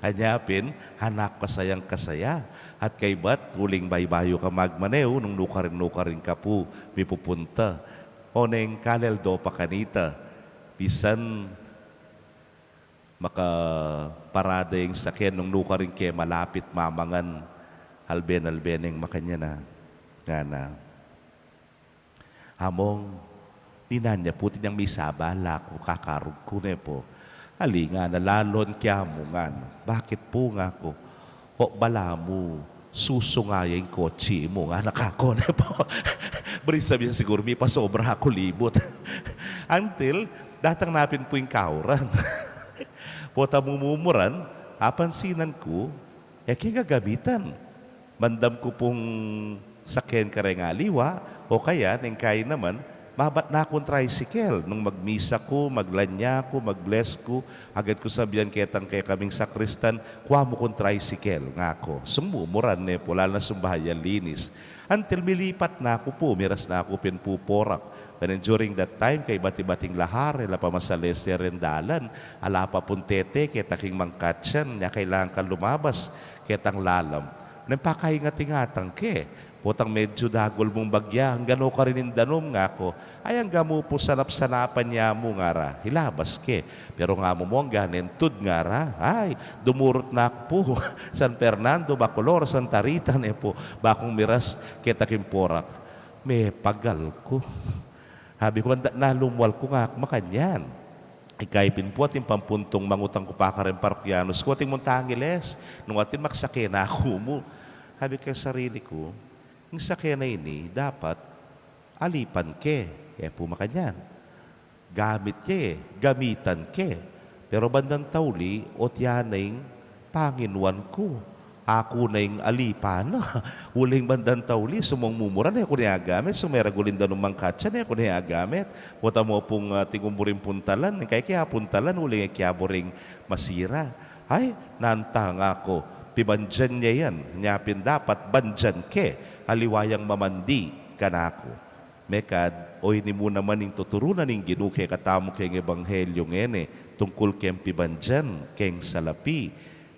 Anyapin, hanak kasayang kasaya. At kay bat, huling baybayo ka magmaneo, nung nukarin ka po, may pupunta. O neng kaleldo pa kanita, bisan makaparada yung saken, nung nukarin ke malapit mamangan, alben-albeneng makanya na. Nga na. Hamong, ninanya po tinyang may sabala ko, kakarug ko ne po. Ali nga, nalalon kya mo nga na. Bakit po nga ko? Ho, bala mo, susungaya yung kotse mo nga nakako ne po. Bari sabihin siguro, may pasobra ako libot. Until, datang napin po yung kauran. Pota mumumuran, apansinan ko, kigagamitan. Mandam ko pong sakyan ka rin nga liwa, o kaya, neng kain naman, mabat na akong tricycle. Nung magmisa ko, maglanya ko, mag-bless ko, agad ko sabihan ketang kaya kaming sakristan, kuha mo kong tricycle nga ako. Sumumuran ne po, lalo na sumbahayan linis. Until milipat na ako po, miras na ako pinpuporak. And during that time, kay bati-bating lahar, ila pa masales rendalan, ala pa puntete, ketaking mangkatsyan, niya kailangan ka lumabas, ketang lalam. Nempakaingat-ingatang ke, potang medyo dagol mong bagya, hanggang ka rin danom nga ko, ay hanggang mo po sanap-sanapan niya mo nga ra, hilabas ke. Pero nga mo ang ganin, tud nga ra, ay, dumurot na po, San Fernando, Bacolor, Santa Rita, ne po, bakong miras, ketaking porak, may pagal ko. Habi ko, nalumwal ko nga makanyan. Ikaipin po ating pampuntong mangutang ko pa ka rin parokyanos ko, ating Montangeles, nung ating maksakena ako mo. Habi ko sarili ko, yung sakena ini, dapat alipan ke. Po makanyan. Gamit ke, gamitan ke. Pero bandang tauli, o tiyanay panginuan ko. Ako na yung alipan. Uling bandang tauli, sumong mumuran, ako niya gamit. Sumeragulin da ng mangkatsa, ako niya gamit. Puta mo pong tingumuring puntalan. Kaya puntalan, uling kaya boring masira. Ay, nantang ako. Pibandyan niya yan. Nyapin dapat, bandyan ke. Aliwayang mamandi kanako. Mekad, oy ni mo naman yung tuturunan ng ginuke katamo keng ebanghelyo ngene. Tungkol keng pibandyan, keng salapi.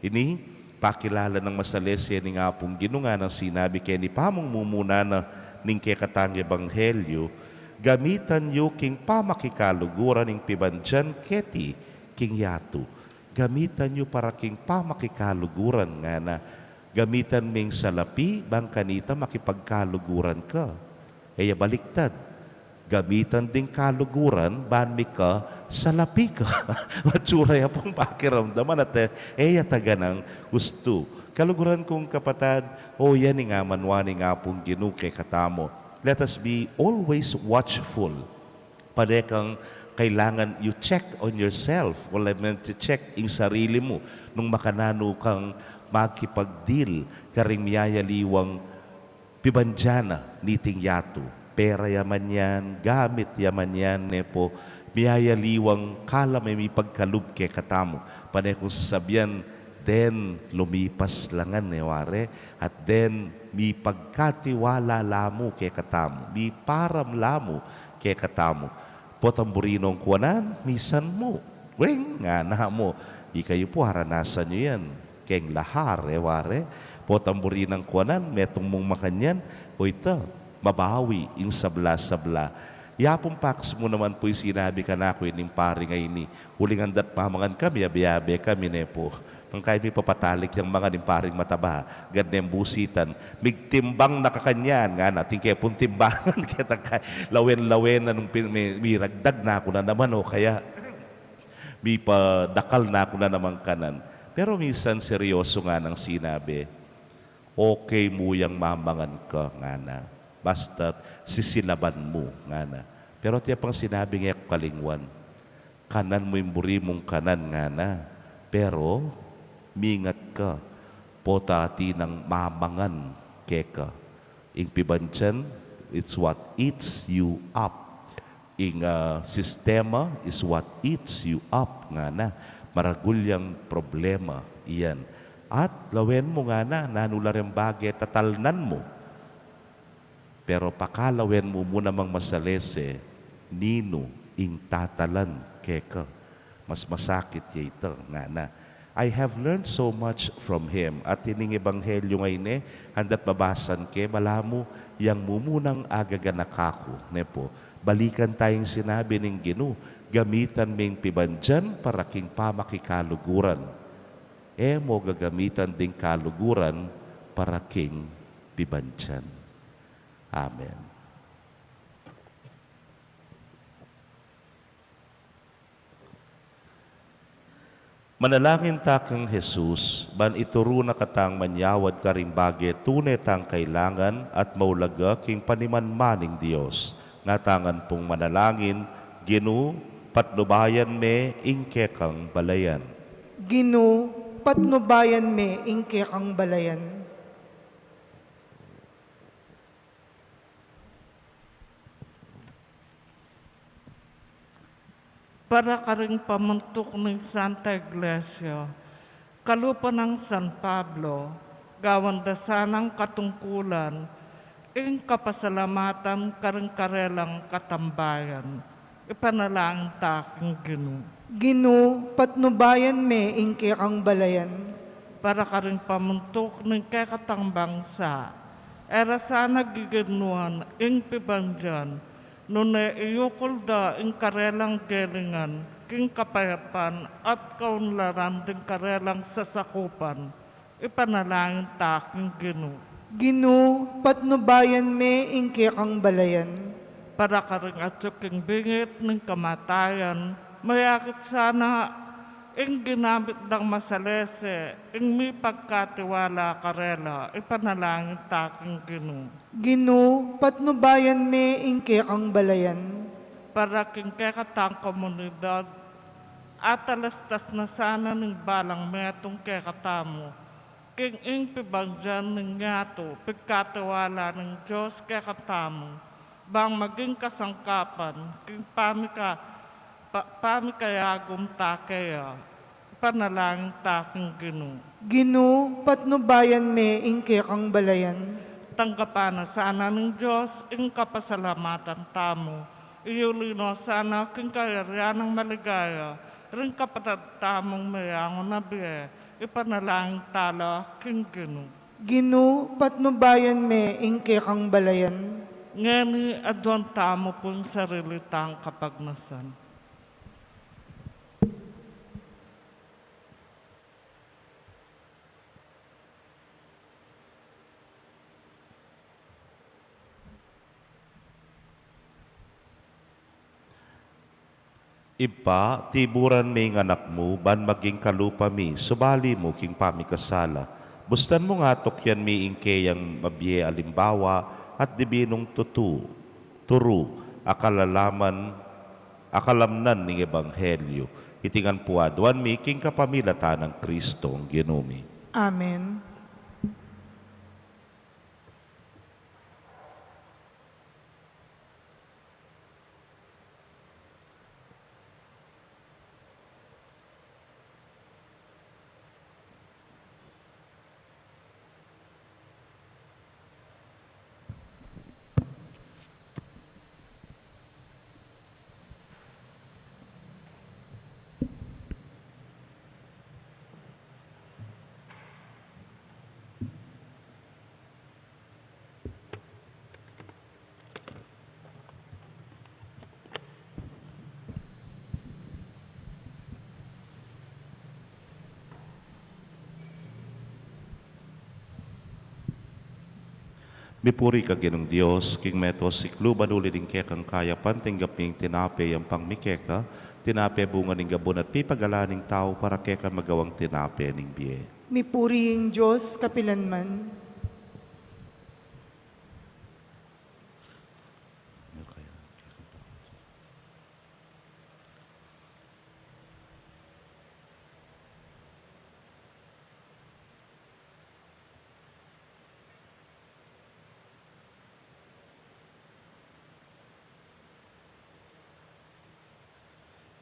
Ini, pakilala ng masalesya ni nga pong ginunga ng sinabi kay ni pamong mumuna na ning kekatang ebanghelyo, gamitan yu king pamakikaluguran ning pibandyan keti king yatu. Gamitan nyo para king pamakikaluguran nga na gamitan ming salapi bang kanita makipagkaluguran ka. Baliktad. Gamitan ding kaluguran, banmi ka, salapi ka. Matsura ya pong pakiramdaman at taga ng gusto. Kaluguran kong kapatad, yan nga manwani nga pong ginuke katamo. Let us be always watchful. Padekang kailangan you check on yourself. Wala man to check yung sarili mo nung makanano kang makipagdeal karing miyayaliwang pibandyana niting yato. Pera yaman yan, gamit yaman yan, nepo, miyayaliwang kala may pagkalub ke katamo. Panay kung sasabihan, then lumipas langan ware, at then mi pagkatiwala lamo ke katamo, mi param lamo ke katamo. Potamburinong kuwanan, misan mo. Weng nga na mo, ikayo po haranasan nyo yan. Keng lahar ware, potamburinang kuwanan, metong mong makanyan, o ito, mabawi yung sabla-sabla. Yapong paks mo naman po yung sinabi ka na ako yung pari ngayon ni huling andat pamangan kami, abiyabe kami po. Kung kaya may papatalik yung mga nimparing mataba, ganyan busitan, migtimbang nakakanyan, nga natin kaya pong timbangan, kaya lawen-lawen na nung may ragdag na ako na naman kaya may padakal na ako na naman kanan. Pero minsan seryoso nga ng sinabi, okay mo yung mamangan ka nga na. Basta sisilaban mo nga na. Pero tiya pang sinabi nga kalingwan, kanan mo yung buri mong kanan nga na. Pero, mingat ka, potati ng mamangan keka. Ing pibansyan, it's what eats you up. Ing sistema is what eats you up nga na. Maragulyang problema iyan. At lawen mo nga na, nanularang bagay, tatalnan mo. Pero pakalawen mo muna mang masalese, nino ing tatalan keka. Mas masakit ya ito nga na. I have learned so much from him. At ining ebanghelyo ngayon handat babasan ke, malamu, yang mumunang agaganakako. Nepo, balikan tayong sinabi ng Ginu, gamitan ming pibandyan para king pamakikaluguran. Mo gagamitan ding kaluguran para king pibandyan. Amen. Manalangin ta kang Jesus, ban ituro na katang manyawad ka rin bagay tunay tang kailangan at maulaga king panimanmaning Diyos. Nga tangan pong manalangin, Ginu, patnubayan me ingke kang balayan. Gino, patnubayan me ingke kang balayan. Para ka rin pamuntok ng Santa Iglesia, kalupa ng San Pablo, gawan dasanang katungkulan, ing kapasalamatan kareng karelang katambayan, ipanalangin taking Ginu. Gino, patnubayan me ingke kang balayan. Para ka rin pamuntok ng kekatang bangsa, era sana giginuan ing pibandyan, nuna iyukol da ing karelang gelingan, king kapayapan at kaunlaran din karelang sasakupan, ipanalangin taking Ginu. Gino, patnubayan me ingke kang balayan. Para ka rin atsuking bingit ng kamatayan, mayakit sana ing ginamit ng masalese, ing may pagkatiwala karela, ipanalangin taking Ginu. Gino, patnubayan me ingke kang balayan. Para king kekatang komunidad, at alastas na sana ng balang metong kekatamo, king ing pibangjan ng ngato, pagkatiwala ng Diyos kekatamo, bang maging kasangkapan, king pamikayagom takeya, panalangin taking Ginu. Gino, patnubayan me ingke kang balayan. Tanggapan na sana ng Diyos ing kapasalamatan tamo, iyulino sana king kayarian ng maligaya, ring kapatid tamong mayangon na biye, ipanalangin tala king Ginu. Gino, patnubayan me ingke kang balayan. Ngeni adwan tamo pong sarili tang kapagnasan. Ipa, tiburan may anak mo, ban maging kalupa mi, subali mo king pamikasala. Bustan mo nga tokyan mi ingkeyang mabye alimbawa at dibinong turu, akalamnan ng Ebanghelyo. Itingan po adwan mi king kapamilatan ng Kristo ang ginumi. Amen. Mipuri ka ginong Diyos, king meto siklo banuliding kekang kaya pantinggap ning tinape ang pangmikeka, tinape bunga ning gabon at pipagalaning tao para keka magawang tinape ning biye. Mipuriing Diyos, kapilanman.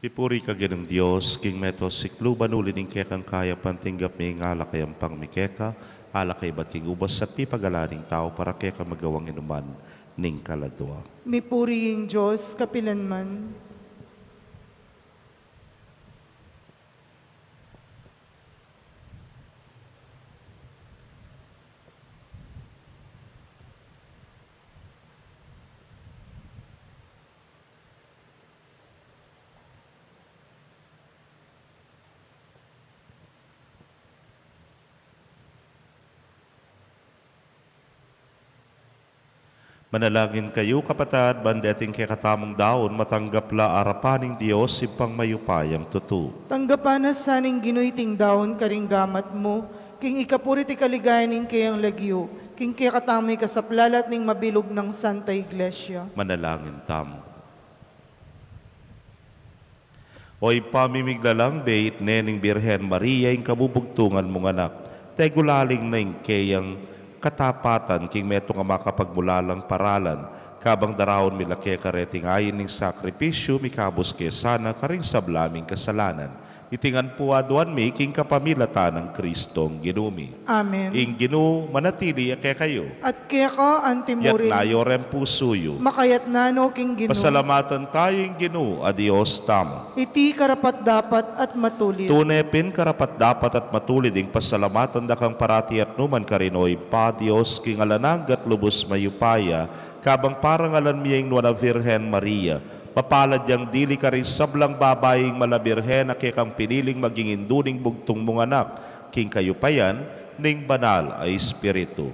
Pipuri ka ginong Diyos, king meto siklo banuliding kekang kaya pantinggap ning alakay ang pangmikeka, alakay ba't king ubas at pipagalaning tao para keka magawang inuman ning kaladwa. Mipuriing Diyos, kapilanman. Manalangin kayo, kapatad, bandeting kay katamong daon, matanggap la arapaning Diyos, ipang mayupayang tutu. Tanggapan na saning ginuiting daon karing gamat mo, king ikapuri ti kaligayaning kayang lagyo, king kaya katamay kasaplalat ning mabilog ng Santa Iglesia. Manalangin tamo. Oy pamimiglalang beit nening Birhen Maria, ing kabubugtungan mong anak, tegulaling na ing kayang katapatan king meto nga makapagmulalang paralan, kabang darawon milake kareting ayin ning sakripisyo, mikabos ke sana karing sablaming kasalanan. Itingan po aduan mi king kapamilatan ng Kristong ginumi. Amen. Ing ginu manatili ake kayo. At kaya ka, Yak antimurin, nayo rem pusuyo. makayat nano king ginu. Pasalamatan tayo ing ginu, adios tamo. Iti karapat dapat at matulid. Tunepin karapat dapat at matulid ing pasalamatan da kang parati at numan karinoy pa Dios king alananggat lubos mayupaya, kabang parang alan miyang nuana Virhen Maria, papalad yang dili ka rin sablang babaying malabirhen na kang piniling maging induning bugtong mong anak, king kayo pa yan, ning banal ay Espiritu.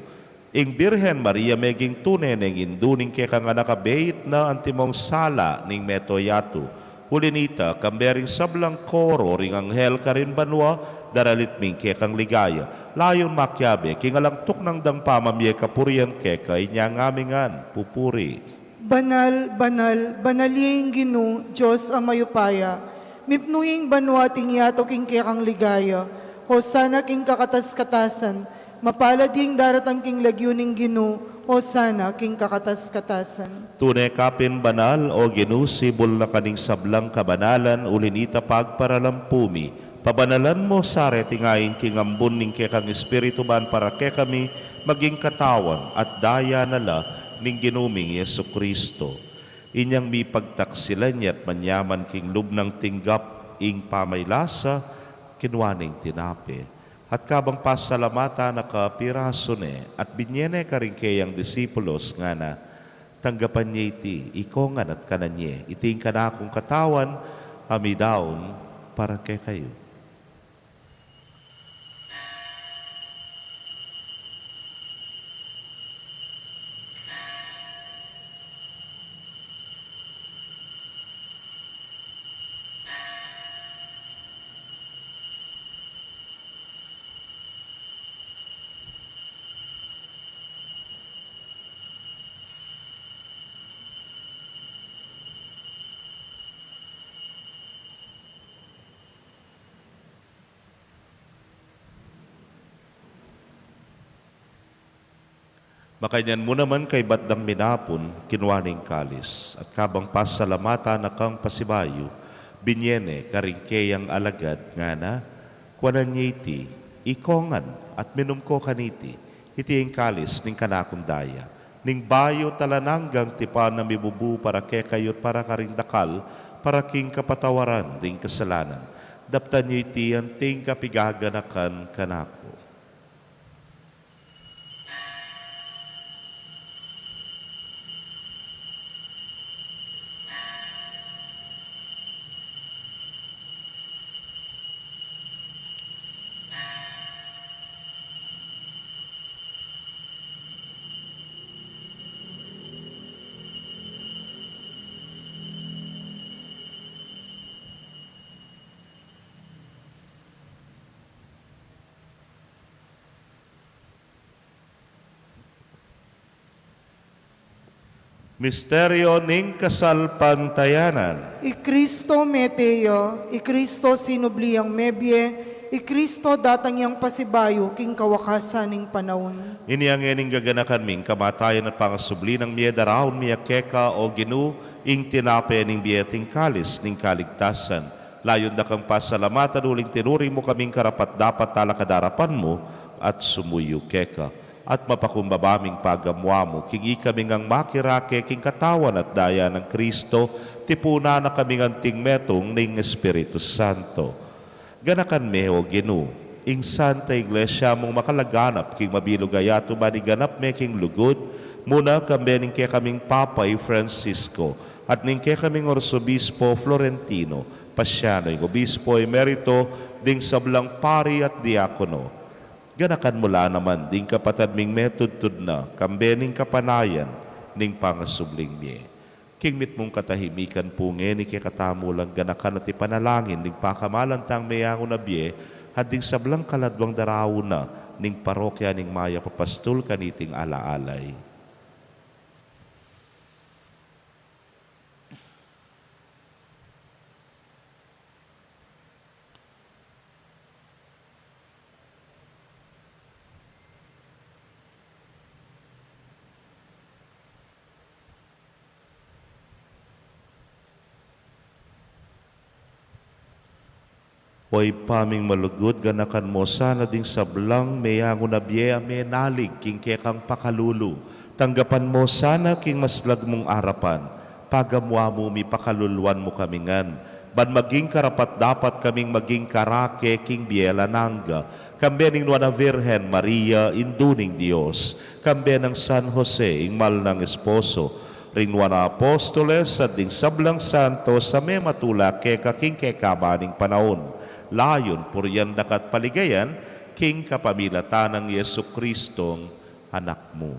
Ing Birhen Maria meging tunay ning induning kang anak abeit na antimong sala ning metoyato. Hulinita, kambering sablang koro ring anghel ka rin banwa, daralit ming kang ligaya. Layon makyabe, king alangtok ng dangpamamye kapurian kay niya ngamingan, pupuri. Banal, banal, banaliyeng ginu, Diyos ang mayupaya. Mipnuying banwating yato king kekang ligaya. Hosana king kakatas-katasan. Mapalad yung daratang king lagyuning ginu. Hosana king kakatas-katasan. Tunay kapin banal o ginusibol na kaning sablang kabanalan ulinita pagparalampumi. Pabanalan mo sare tingayin king ambun ning kekang espiritu man para ke kami maging katawan at daya nala ning ginuming Yesu Kristo. Inyang mi pagtaksilan niya at manyaman king lubnang tinggap ing pamaylasa kinwaning tinape. At kabang pasalamata na kapiraso ne at binyene ka rin kayang disipulos nga na tanggapan niya iti ikongan at kananye iting kanakong katawan amidaon para kay kayo. Makanyan mo naman kay batdang minapon, kinwaning kalis, at kabang pasalamata na kang pasibayo, binyene karingkeyang alagad nga na, kwanan niya iti, ikongan at minum ko kaniti, iti ang kalis ning kanakundaya, ning bayo talananggang tipan na mibubu para kekayot para karindakal, para king kapatawaran ding kasalanan, daptan niya iti ang ting kapigaganakan kanako. Misteryo ning kasalpantayanan. I Kristo meteo, I Kristo sinubliang mebye, I Kristo datang yang pasibayo king kawakasan ning panahon. Iniangin gaganakan ming kamatayan at pangasubli ng miya daraon miya keka o ginu ing tinape ning biyeting kalis ning kaligtasan. Layon da kang pasalamatan uling tinuri mo kaming karapat dapat talakadarapan mo at sumuyo keka. At mapakumbabaming pagamwa mo, kingi kaming ang makirake king katawan at daya ng Kristo, tipuna na kaming anting metong ning Espiritu Santo. Ganakan me o ginu, ing Santa Iglesia mong makalaganap king mabilugayato maniganap me king lugod, muna kami ning kaya kaming Papay Francisco, at ning kaya kaming Orsobispo Florentino, Pasyano, ing Obispo Emerito, ding sablang pari at diakono. Ganakan mula naman ding kapatad ming metudtud na kambening kapanayan ning pangasubling miye. King mit mong katahimikan po ni kikatamo lang ganakan at ipanalangin ning pakamalantang mayango na biye hading sablang kaladwang daraw na ning parokya ning Maya Papastol kaniting alaalay. Hoy paming malugod ganakan mo sana ding sablang mayango na biye ame nalig king kekang pakalulu. Tanggapan mo sana king maslag mong arapan. Pagamwa mo mi pakaluluan mo kamingan. Ban maging karapat dapat kaming maging karake king biela nangga. Kambe ning Nuana Virgen Maria induning Dios. Kambe ng San Jose ingmal ng esposo. Ring Nuana Apostoles at ding sablang santo sa may matula keka king kekabaning panahon. Layon puryan dakat paligayan, king kapamilatan ng Yesu Kristong anak mo.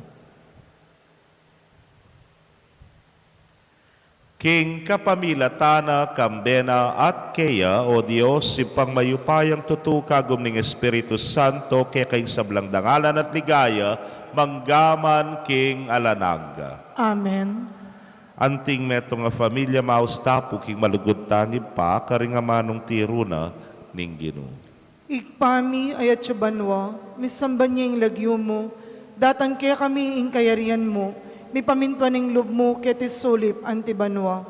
King kapamilatana, kambena at keya, o Diyos, sipang mayupayang tutu kagum ning Espiritu Santo, kaya kayong sablang dangalan at ligaya, manggaman king alananga. Amen. Anting metong nga familia maustapo king malugod tangib pa, karing amanong tiruna, ning Ginoo. Igpami ayat banwa, misamban niya yung lagyo mo, datan kaya kami ing kayarian mo, mi pamintuan ing lub mo keti sulip anti banwa.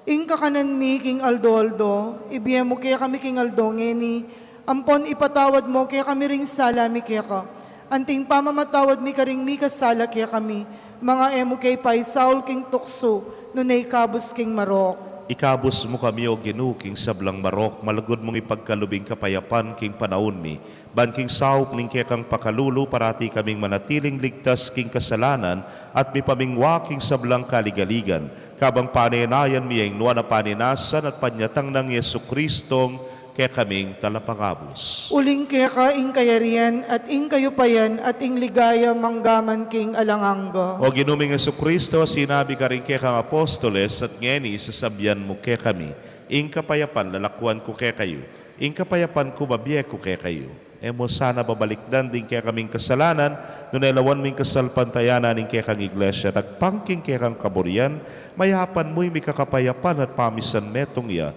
Ing kakanan mi king aldo-aldo, ibiya mo kaya kami king aldo ngeni, ampon ipatawad mo kaya kami ring sala mi kaya ka. Anting pamamatawad mi karing mi kasala kaya kami, mga emo kay pay Saul king tukso, nunay kabus king marok. Ikabos mo kami o Ginoo king sablang marok, malagod mong ipagkalubing kapayapan king panahon mi. Ban king saup ning kekang pakalulu, parati kaming manatiling ligtas king kasalanan, at mi pamingwa king sablang kaligaligan. Kabang paninayan mi ang nuwa na paninasan at panyatang ng Yesu Kristong kaya kaming talapangabos. Uling kaya ka ing kayarian at ing kayupayan at ing ligaya manggaman king alanganga. O ginuming Yesu Kristo, sinabi ka rin kaya kang apostoles at ngeni sasabyan mo kaya kami. Ing kapayapan lalakuan ko kaya kayo. Ing kapayapan ko babiye ko kaya kayo. Emo sana babalikdan din kaya kaming kasalanan, nunelawan ming kasalpantayanan ning kaya kang iglesia, nagpangking kaya kang kaburian, mayapan mo'y may kakapayapan at pamisan metong iya.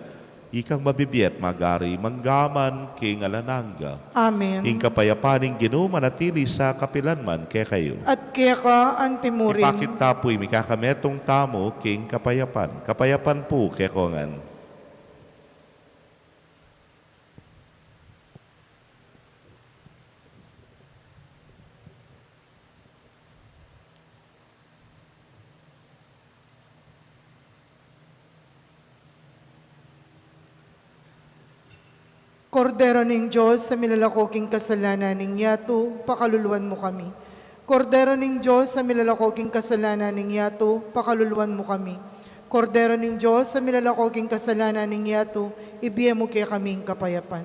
ikang mabibiyet magari manggaman king alananga. Amen. Ing kapayapaning Ginoo manatili sa kapilanman kay kayo. At kaya ka, antimurin. Ipakit tapoy mikakametong tamo king kapayapan. Kapayapan po kay kongan. Kordero ning Diyos, sa milalakoking kasalanan ning yato, pakaluluwan mo kami. Kordero ning Diyos, sa milalakoking kasalanan ning yato, pakaluluwan mo kami. Kordero ning Diyos, sa milalakoking kasalanan ning yato, ibiya mo kaya kaming kapayapan.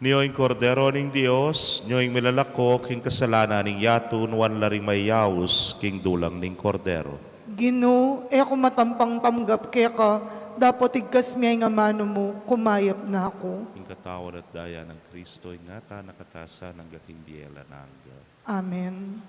Niyo'y kordero ning Dios, niyo'y milalako king kasalanan ning yato, nuwan laring mayawos king dulang ning kordero. Ginoo, ako matampang tamgap kaya ka, dapat igkas miyay nga mano mo, kumayap na ako. Ing katawan at daya ng Kristo, ingata nakatasa ng gaking biyela nangga. Amen.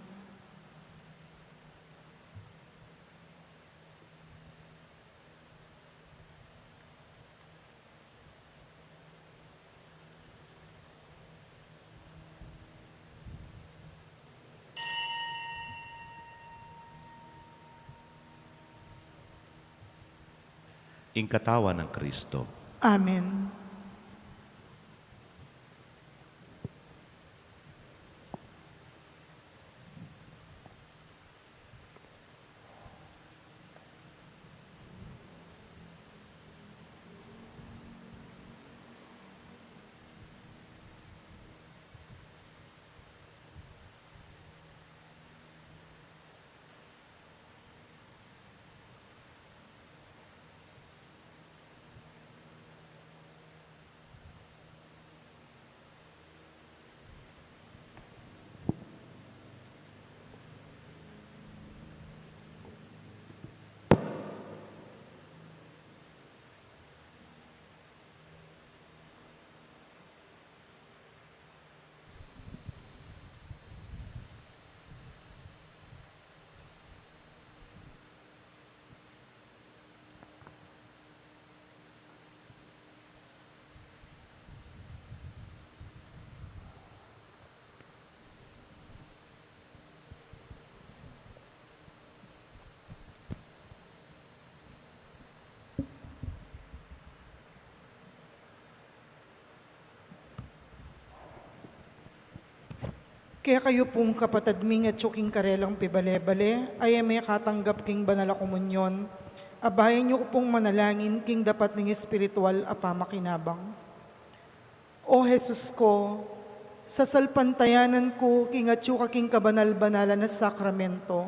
Ing katawan ng Kristo. Amen. Kaya kayo pong kapatadming at suking karelang pibale-bale, ay may katanggap king banal a komunyon. Abayan niyo ko pong manalangin king dapat ning espiritual a pamakinabang. O Jesus ko, sa salpantayanan ko king atsuka king kabanal-banalan na sakramento,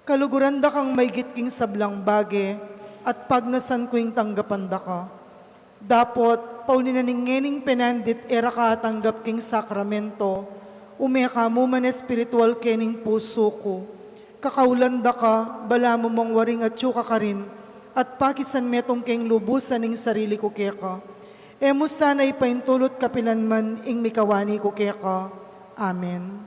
kaluguran da kang maygit king sablang bage, at pagnasan ko yung tanggapan da ka. Dapot, pauninaninggening penandit era ka tanggap king sakramento, umeka mo man espiritual kening puso ko. Kakaulanda ka, bala mo mong waring at syuka ka rin, at pakisan metong keng lubusan ning sarili ko keka. Emo sana'y paintulot kapilanman ing mikawani ko keka. Amen.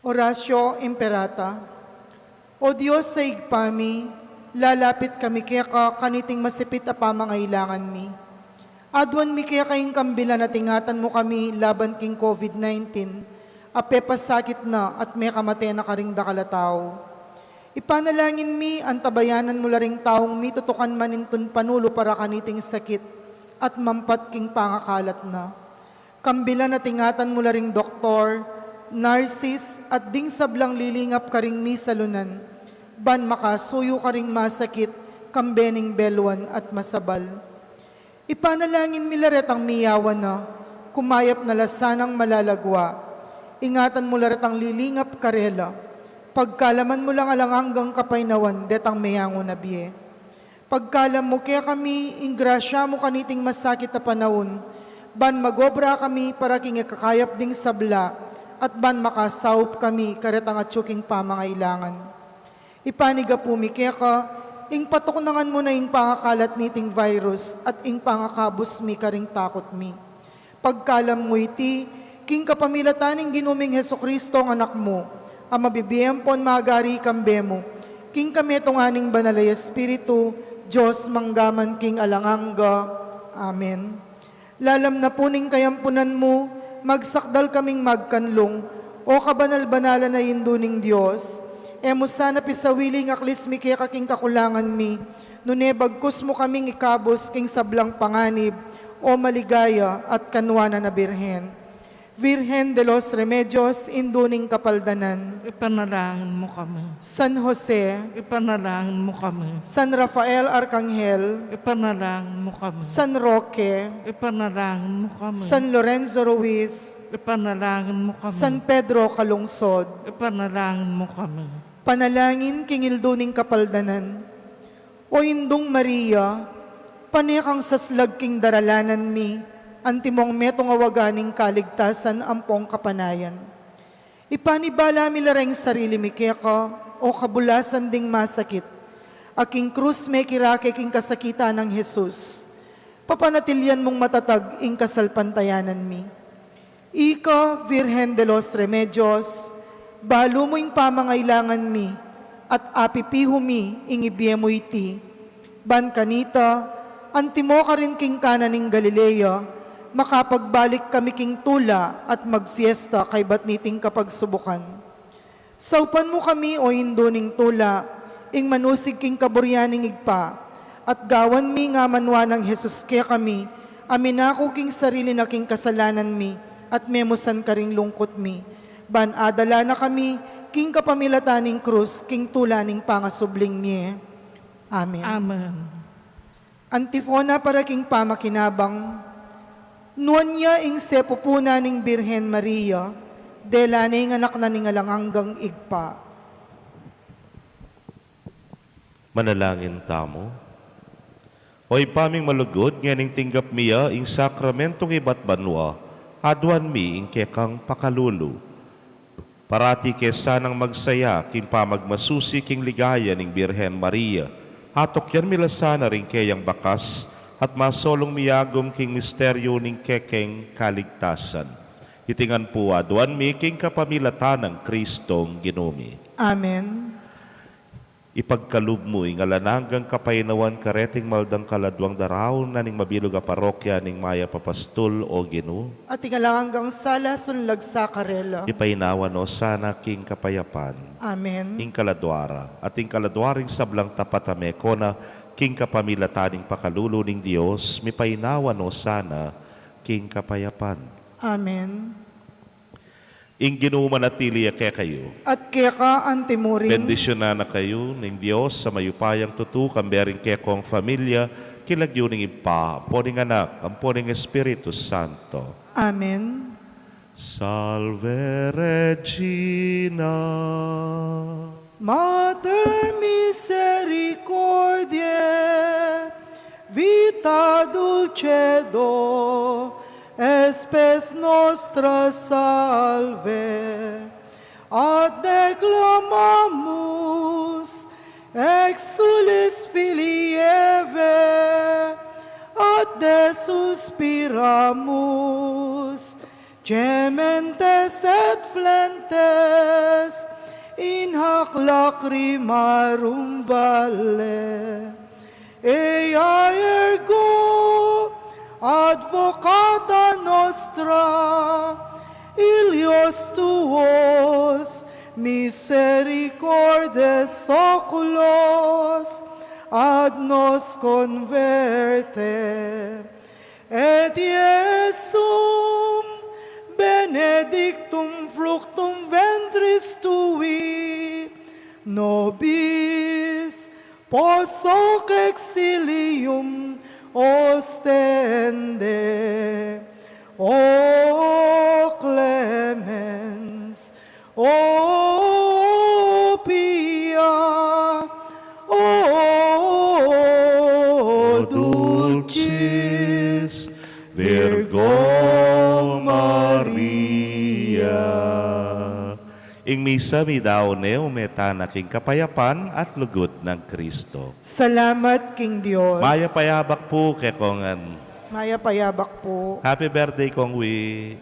Orasyo Imperata. O Diyos sa igpami, lalapit kami keka kaniting masipit a pamangailangan mi. Adwan mi kaya kayong kambilan at ingatan mo kami laban king COVID-19, ape pasakit na at may kamatay na karing dakalataw. Ipanalangin mi, antabayanan mo laring taong mi tutukan manintun panulo para kaniting sakit at mampat king pangakalat na. Kambilan at ingatan mo laring doktor, nurses at ding sablang lilingap karing mi salunan, ban makasuyo karing masakit, kambening belwan at masabal. Ipanalangin milaret ang miyawan na, kumayap na lasanang malalagwa. Ingatan mo laret ang lilingap karela. Pagkalaman mo lang alang hanggang kapainawan, detang mayango na biye. Pagkalam mo kaya kami, ingrasya mo kaniting masakit na panahon, ban magobra kami para king kakayap ding sabla, at ban makasaup kami karetang at tsuking pamangailangan. Ipaniga pumi kaya ka, ing patuknangan mo na ing pangakalat niting virus at ing pangakabos mi karing takot mi. Pagkalam mo iti, king kapamilataning ginuming Heso Kristo ang anak mo, ang mabibiyempon magari kambe mo, king kami tunganing banalay Espiritu, Diyos manggaman king alanganga. Amen. Lalam na puning kayampunan mo, magsakdal kaming magkanlong, o kabanal-banala na induning Diyos, emo sana pisawiling aklis mi kaya kaking kakulangan mi, nune bagkus mo kaming ikabos king sablang panganib, o maligaya at kanwana na Birhen. Virgen de los Remedios, induning kapaldanan. Ipanalangin mo kami. San Jose, Ipanalangin mo kami. San Rafael Arcangel, Ipanalangin mo kami. San Roque, Ipanalangin mo kami. San Lorenzo Ruiz, Ipanalangin mo kami. San Pedro Calungsod, Ipanalangin mo kami. panalangin kingilduning kapaldanan. O Indong Maria, panikang saslag king daralanan mi, antimong metong awaganing kaligtasan ampong kapanayan. Ipanibala mi lareng sarili mi keka, o kabulasan ding masakit, aking krus me kirake king kasakita ng Jesus. Papanatilyan mong matatag ing kasalpantayanan mi. Ika, Virgen de los Remedios, balo mo ing pamangailangan mi, at apipiho mi ing ibiemo iti. Ban kanita, antimo ka rin king kananing Galilea, makapagbalik kami king tula at magfiesta kay batniting kapagsubukan. Saupan mo kami o induning tula, ing manusig king kaburyaning igpa, at gawan mi nga manwa ng Jesus kaya kami, aminako king sarili na king kasalanan mi, at memusan ka ring lungkot mi. Ban adala na kami, king kapamilataning krus, king tulaning pangasubling mi. Amen. Amen. Antifona para king pamakinabang, nuan niya ing sepupuna ning Birhen Maria, dela ning anak na ning alanganggang igpa. Manalangin tamo. Oy paming malugod, nganing tinggap miya ing sakramentong iba't banwa, adwan mi ing kekang pakalulu. Parati kesanang magsaya, king pamagmasusi king ligaya ning Birhen Maria, atok yan milasana ring kayang bakas, at masolong miyagom king misteryo ning kekeng kaligtasan. Itingan po adwan mi king kapamilatan ng Kristong ginumi. Amen. Ipagkalub mo ing alananggang kapainawan kareting maldang kaladwang daraw na ning mabilog a parokya ning Maya Papastol o Ginu. At ikalangang sala sunlag sa karela. Ipainawan o sana king kapayapan. Amen. Ing kaladwara at ing kaladwaring sablang tapatame ko na king kapamilataning pakalulo ning Dios, mipainawan o sana king kapayapan. Amen. Ing ginumanatili kaya kayo. At keka antimuring, Bendisyonan na kayo ng Diyos sa mayupayang tutu, kambering kekong familia, kilagyo ning ipa, amponing anak, amponing Espiritu Santo. Amen. Salve Regina. Mater misericordiae, vita dulcedo, espes nostra salve, ad declamamus exulis filii Eve, ad de suspiramus, gementes et flentes, in hac lacrimarum valle. Ea ergo, advocata nostra, ilios tuos, misericordes oculos, ad nos converte. Et Iesum benedictum fructum ventris tui, nobis post hoc exilium ostende. O clemens, o pia, o dulcis Virgo Maria, ing misa mi daw ne umeta na king kapayapan at lugot ng Kristo. Salamat, King Diyos. Maya payabak po kay kongan. Maya payabak po. Happy birthday, Kong Wi.